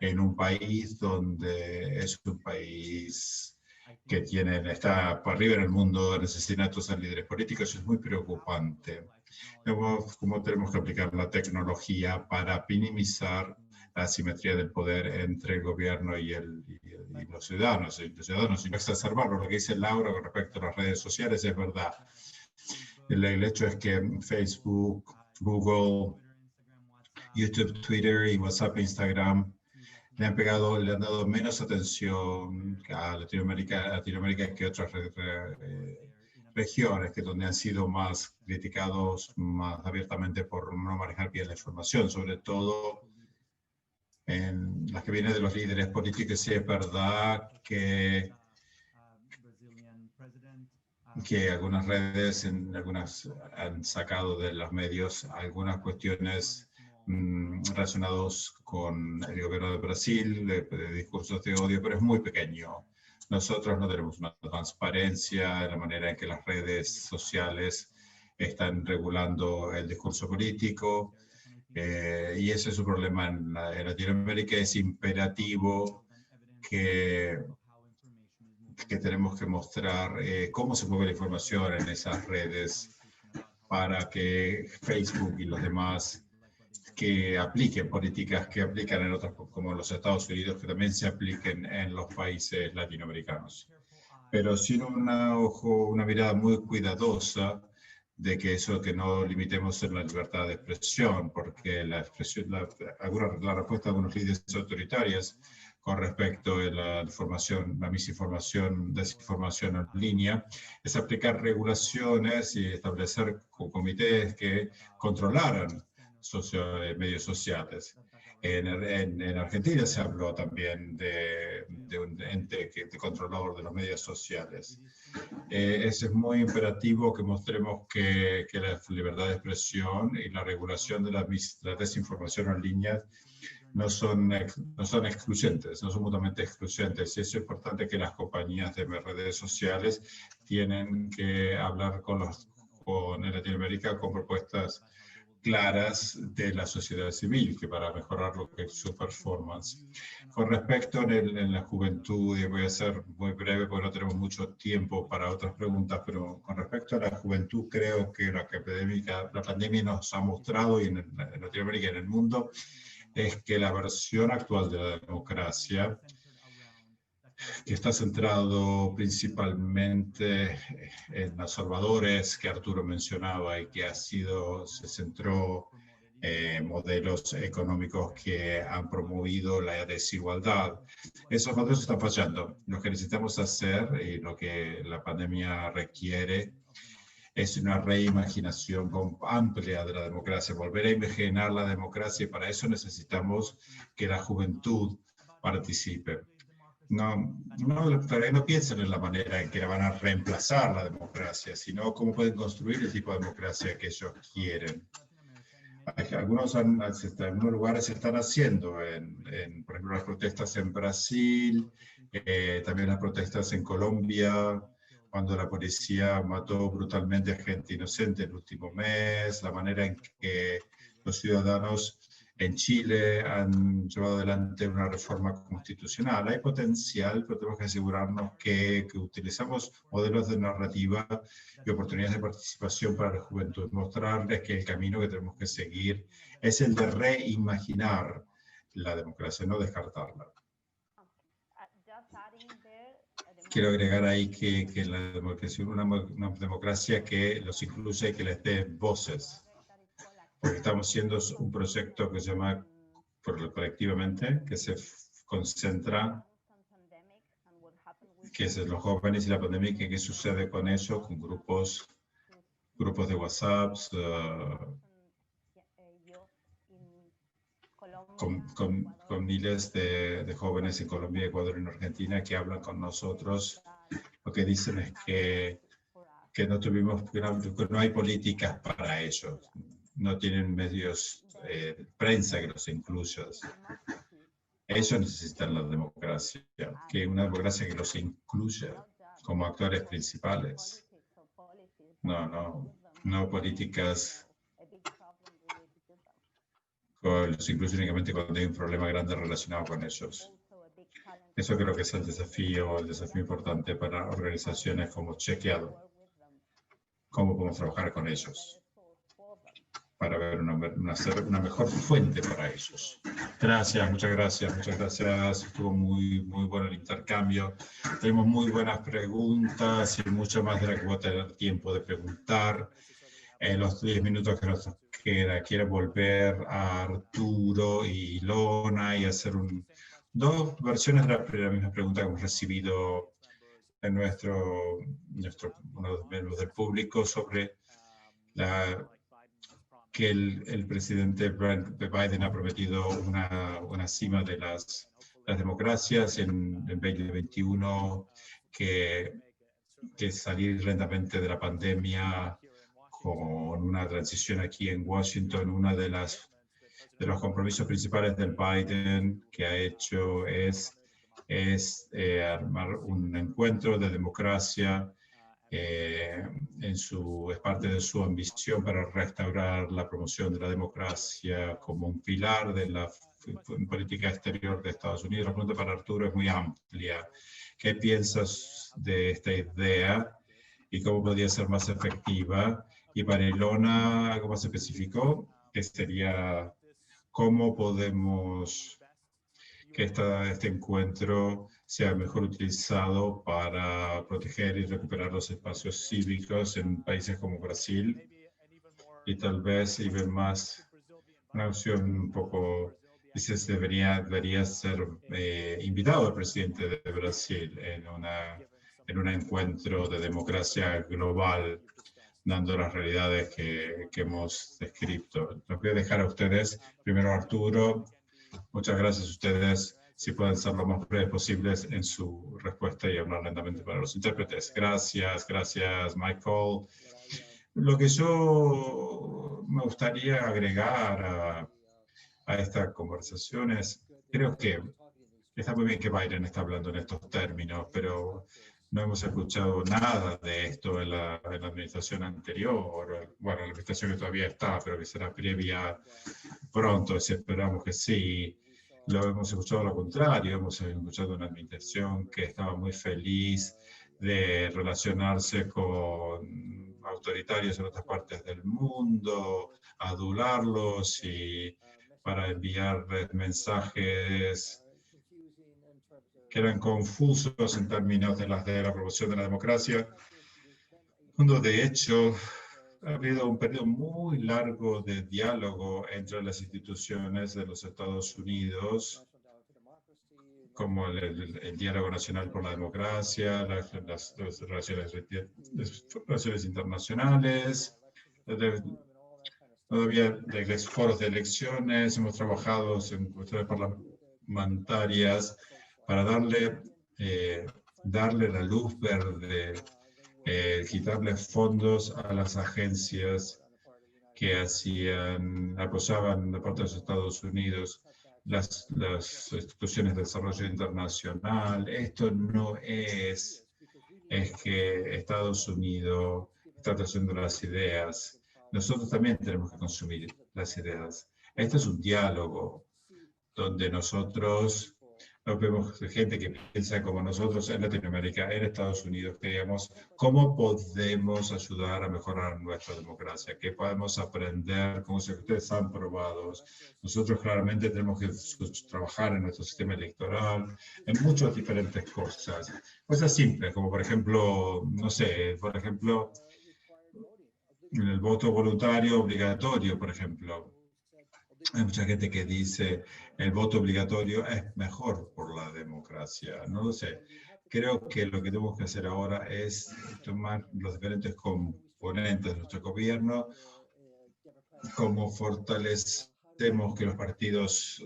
en un país donde es un país que está por arriba en el mundo en asesinatos a líderes políticos. Es muy preocupante. ¿Cómo tenemos que aplicar la tecnología para minimizar la asimetría del poder entre el gobierno y los ciudadanos? Y no exacerbarlo. Lo que dice Laura con respecto a las redes sociales es verdad. El hecho es que Facebook, Google, YouTube, Twitter y WhatsApp e Instagram le han dado menos atención a Latinoamérica que otras regiones, que donde han sido más criticados más abiertamente por no manejar bien la información, sobre todo en las que vienen de los líderes políticos. Sí, es verdad que algunas redes, algunas han sacado de los medios algunas cuestiones relacionadas con el gobierno de Brasil, de discursos de odio, pero es muy pequeño. Nosotros no tenemos una transparencia en la manera en que las redes sociales están regulando el discurso político, y ese es un problema en Latinoamérica. Es imperativo que tenemos que mostrar cómo se mueve la información en esas redes para que Facebook y los demás que apliquen políticas que aplican en otros, como en los Estados Unidos, que también se apliquen en los países latinoamericanos. Pero sin una mirada muy cuidadosa de que no limitemos en la libertad de expresión, porque la respuesta de algunos líderes autoritarios con respecto a la información, la misinformación, desinformación en línea, es aplicar regulaciones y establecer comités que controlaran medios sociales. En Argentina se habló también de un ente controlador de los medios sociales. Es muy imperativo que mostremos que la libertad de expresión y la regulación de la desinformación en línea no son excluyentes, no son mutuamente excluyentes. Y es importante que las compañías de redes sociales tienen que hablar en Latinoamérica con propuestas claras de la sociedad civil, que para mejorar lo que es su performance. Con respecto en la juventud, y voy a ser muy breve porque no tenemos mucho tiempo para otras preguntas, pero con respecto a la juventud, creo que la pandemia nos ha mostrado, y en Latinoamérica y en el mundo, es que la versión actual de la democracia, que está centrado principalmente en los salvadores que Arturo mencionaba y que se centró en modelos económicos que han promovido la desigualdad. Esos modelos están fallando. Lo que necesitamos hacer y lo que la pandemia requiere es una reimaginación amplia de la democracia, volver a imaginar la democracia, y para eso necesitamos que la juventud participe. No piensen en la manera en que van a reemplazar la democracia, sino cómo pueden construir el tipo de democracia que ellos quieren. Algunos lugares se están haciendo, por ejemplo, las protestas en Brasil, también las protestas en Colombia, cuando la policía mató brutalmente a gente inocente el último mes, la manera en que los ciudadanos en Chile han llevado adelante una reforma constitucional. Hay potencial, pero tenemos que asegurarnos que utilizamos modelos de narrativa y oportunidades de participación para la juventud, mostrarles que el camino que tenemos que seguir es el de reimaginar la democracia, no descartarla. Quiero agregar ahí que la democracia es una democracia que los incluye y que les dé voces. Porque estamos haciendo un proyecto que se llama colectivamente, que se concentra, que es los jóvenes y la pandemia, y qué sucede con eso, con grupos de WhatsApp, con miles de jóvenes en Colombia, Ecuador y en Argentina que hablan con nosotros. Lo que dicen es que no hay políticas para ellos, no tienen medios de prensa que los incluya. Ellos necesitan la democracia, una democracia que los incluya como actores principales. No políticas que los incluyen únicamente cuando hay un problema grande relacionado con ellos. Eso creo que es el desafío importante para organizaciones como Chequeado. ¿Cómo podemos trabajar con ellos para ver ser una mejor fuente para ellos? Gracias, muchas gracias. Estuvo muy bueno el intercambio. Tenemos muy buenas preguntas y mucho más de la que voy a tener tiempo de preguntar. En los 10 minutos que nos queda, quiero volver a Arturo y Ilona y hacer Dos versiones de la misma pregunta que hemos recibido en uno de los miembros del público sobre que el presidente Biden ha prometido una cima de las democracias en 2021, que salir lentamente de la pandemia con una transición aquí en Washington. Una de los compromisos principales del Biden que ha hecho es armar un encuentro de democracia. Es parte de su ambición para restaurar la promoción de la democracia como un pilar de la política exterior de Estados Unidos. La pregunta para Arturo es muy amplia. ¿Qué piensas de esta idea y cómo podría ser más efectiva? Y para Ilona, como se especificó, que sería cómo podemos que este encuentro sea mejor utilizado para proteger y recuperar los espacios cívicos en países como Brasil, y tal vez y ver más una opción un poco, dices, debería ser invitado el presidente de Brasil en un encuentro de democracia global, dando las realidades que hemos descrito. Los voy a dejar a ustedes, primero Arturo. Muchas gracias a ustedes, si pueden ser lo más breves posibles en su respuesta y hablar lentamente para los intérpretes. Gracias, Michael. Lo que yo me gustaría agregar a esta conversación es, creo que está muy bien que Biden está hablando en estos términos, pero no hemos escuchado nada de esto en la administración anterior. Bueno, la administración que todavía está, pero que será previa pronto, si esperamos que sí. Lo hemos escuchado lo contrario, hemos escuchado una administración que estaba muy feliz de relacionarse con autoritarios en otras partes del mundo, adularlos y para enviar mensajes que eran confusos en términos de la promoción de la democracia. Cuando de hecho ha habido un periodo muy largo de diálogo entre las instituciones de los Estados Unidos, como el Diálogo Nacional por la Democracia, las relaciones internacionales, todavía los foros de elecciones. Hemos trabajado en cuestiones parlamentarias para darle la luz verde, quitarle fondos a las agencias que apoyaban de parte de los Estados Unidos las instituciones de desarrollo internacional. Esto no es que Estados Unidos está trayendo las ideas. Nosotros también tenemos que consumir las ideas. Este es un diálogo donde nosotros no vemos gente que piensa como nosotros en Latinoamérica, en Estados Unidos, que digamos, ¿cómo podemos ayudar a mejorar nuestra democracia? ¿Qué podemos aprender? Como si ustedes han probado. Nosotros claramente tenemos que trabajar en nuestro sistema electoral, en muchas diferentes cosas. Cosas simples, como por ejemplo, no sé, en el voto voluntario obligatorio, por ejemplo. Hay mucha gente que dice el voto obligatorio es mejor por la democracia. No lo sé. Creo que lo que tenemos que hacer ahora es tomar los diferentes componentes de nuestro gobierno, cómo fortalecemos que los partidos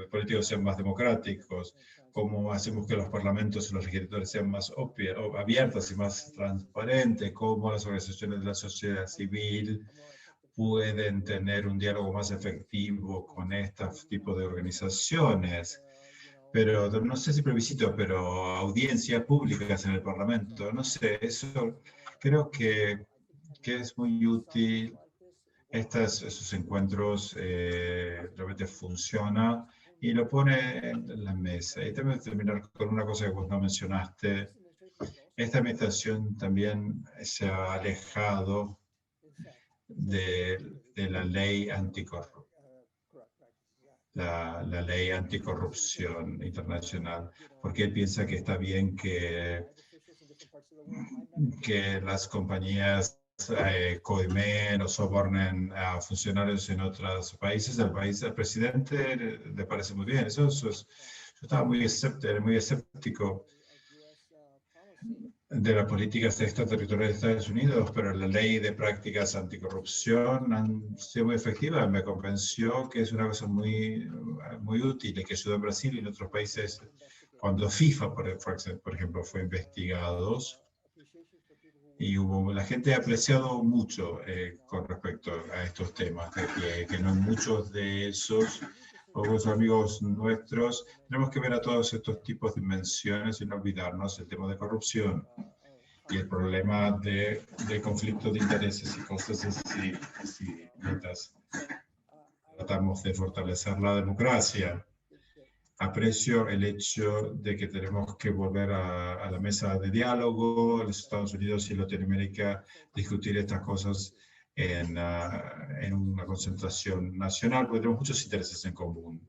políticos sean más democráticos, cómo hacemos que los parlamentos y los legisladores sean más abiertos y más transparentes, cómo las organizaciones de la sociedad civil pueden tener un diálogo más efectivo con este tipo de organizaciones. Pero no sé si plebiscito, pero audiencias públicas en el Parlamento, no sé, eso creo que es muy útil. Esos encuentros realmente funcionan y lo pone en la mesa. Y también terminar con una cosa que vos no mencionaste. Esta administración también se ha alejado de la ley la ley anticorrupción internacional, porque él piensa que está bien que las compañías coimen o sobornen a funcionarios en otros países. Al presidente le parece muy bien, eso es Yo estaba muy escéptico de las políticas extraterritoriales de Estados Unidos, pero la ley de prácticas anticorrupción han sido muy efectiva. Me convenció que es una cosa muy útil y que ayudó a Brasil y en otros países. Cuando FIFA, por ejemplo, fue investigado, y la gente ha apreciado mucho con respecto a estos temas, que no muchos de esos, algunos amigos nuestros, tenemos que ver a todos estos tipos de dimensiones y no olvidarnos el tema de corrupción y el problema de conflicto de intereses y cosas así, mientras tratamos de fortalecer la democracia. Aprecio el hecho de que tenemos que volver a la mesa de diálogo en los Estados Unidos y Latinoamérica, discutir estas cosas en una concentración nacional, porque tenemos muchos intereses en común.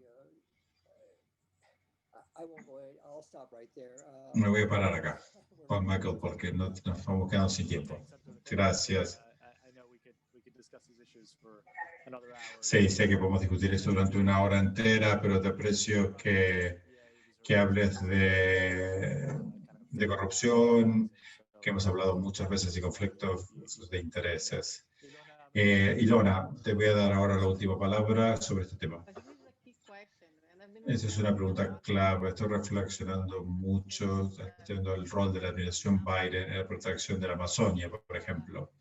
Me voy a parar acá, Juan Michael, porque nos vamos quedando sin tiempo. Gracias. Sí, sé que podemos discutir esto durante una hora entera, pero te aprecio que hables de corrupción, que hemos hablado muchas veces de conflictos de intereses. Ilona, te voy a dar ahora la última palabra sobre este tema. Esa es una pregunta clave. Estoy reflexionando mucho, teniendo el rol de la administración Biden en la protección de la Amazonia, por ejemplo.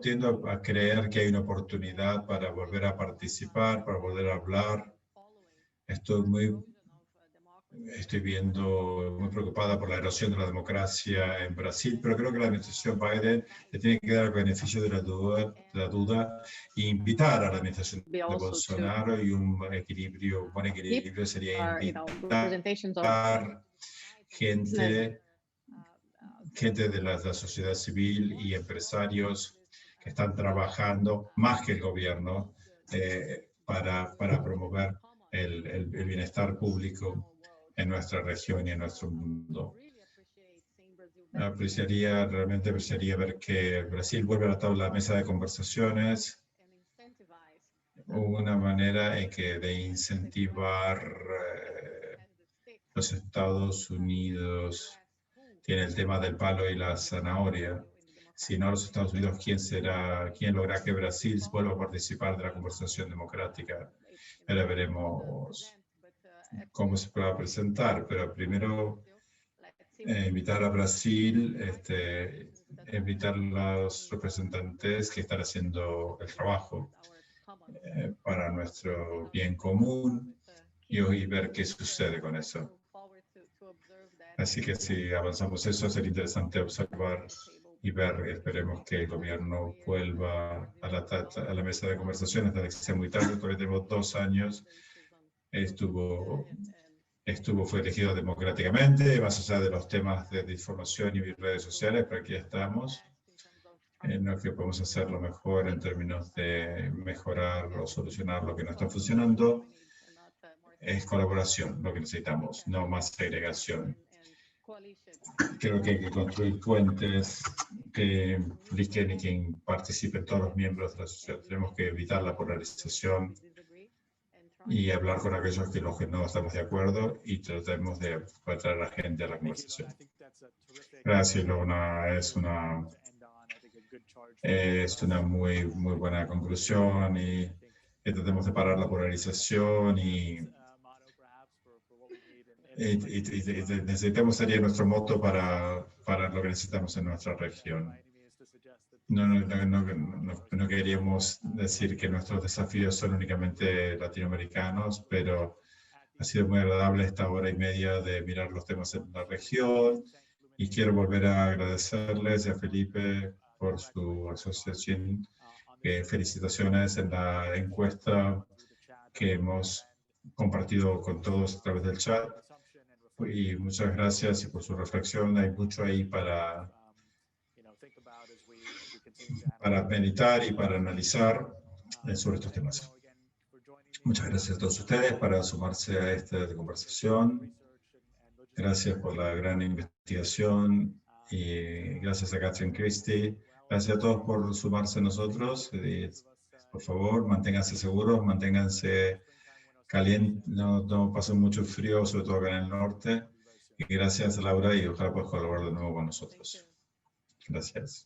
Tiendo a creer que hay una oportunidad para volver a participar, para volver a hablar. Estoy muy preocupada por la erosión de la democracia en Brasil, pero creo que la administración Biden le tiene que dar el beneficio de la duda e invitar a la administración de Bolsonaro, y un buen equilibrio sería invitar gente de la sociedad civil y empresarios que están trabajando más que el gobierno para promover el bienestar público en nuestra región y en nuestro mundo. Realmente apreciaría ver que Brasil vuelve a la tabla de mesa de conversaciones, una manera de incentivar los Estados Unidos. Tiene el tema del palo y la zanahoria. Si no los Estados Unidos, ¿quién logrará que Brasil vuelva a participar de la conversación democrática? Ahora veremos cómo se pueda presentar, pero primero invitar a Brasil, invitar a los representantes que están haciendo el trabajo para nuestro bien común y ver qué sucede con eso. Así que si avanzamos eso, sería interesante observar y ver. Esperemos que el gobierno vuelva a la mesa de conversaciones, hasta que sea muy tarde. Todavía tenemos 2 años. Fue elegido democráticamente, más allá de los temas de información y redes sociales, pero aquí estamos. En lo que podemos hacer lo mejor en términos de mejorar o solucionar lo que no está funcionando es colaboración, lo que necesitamos, no más segregación. Creo que hay que construir puentes que impliquen y que participen todos los miembros de la sociedad. Tenemos que evitar la polarización y hablar con aquellos que los que no estamos de acuerdo, y tratemos de traer a la gente a la conversación. Gracias, Luna. Es una muy buena conclusión, y tratemos de parar la polarización y necesitamos, sería nuestro moto para lo que necesitamos en nuestra región. No queríamos decir que nuestros desafíos son únicamente latinoamericanos, pero ha sido muy agradable esta hora y media de mirar los temas en la región, y quiero volver a agradecerles a Felipe por su asociación. Felicitaciones en la encuesta que hemos compartido con todos a través del chat, y muchas gracias por su reflexión. Hay mucho ahí para meditar y para analizar sobre estos temas. Muchas gracias a todos ustedes para sumarse a esta conversación. Gracias por la gran investigación, y gracias a Catherine Christie. Gracias a todos por sumarse a nosotros. Por favor, manténganse seguros, manténganse caliente, no pase mucho frío, sobre todo acá en el norte. Y gracias, Laura, y ojalá puedas colaborar de nuevo con nosotros. Gracias.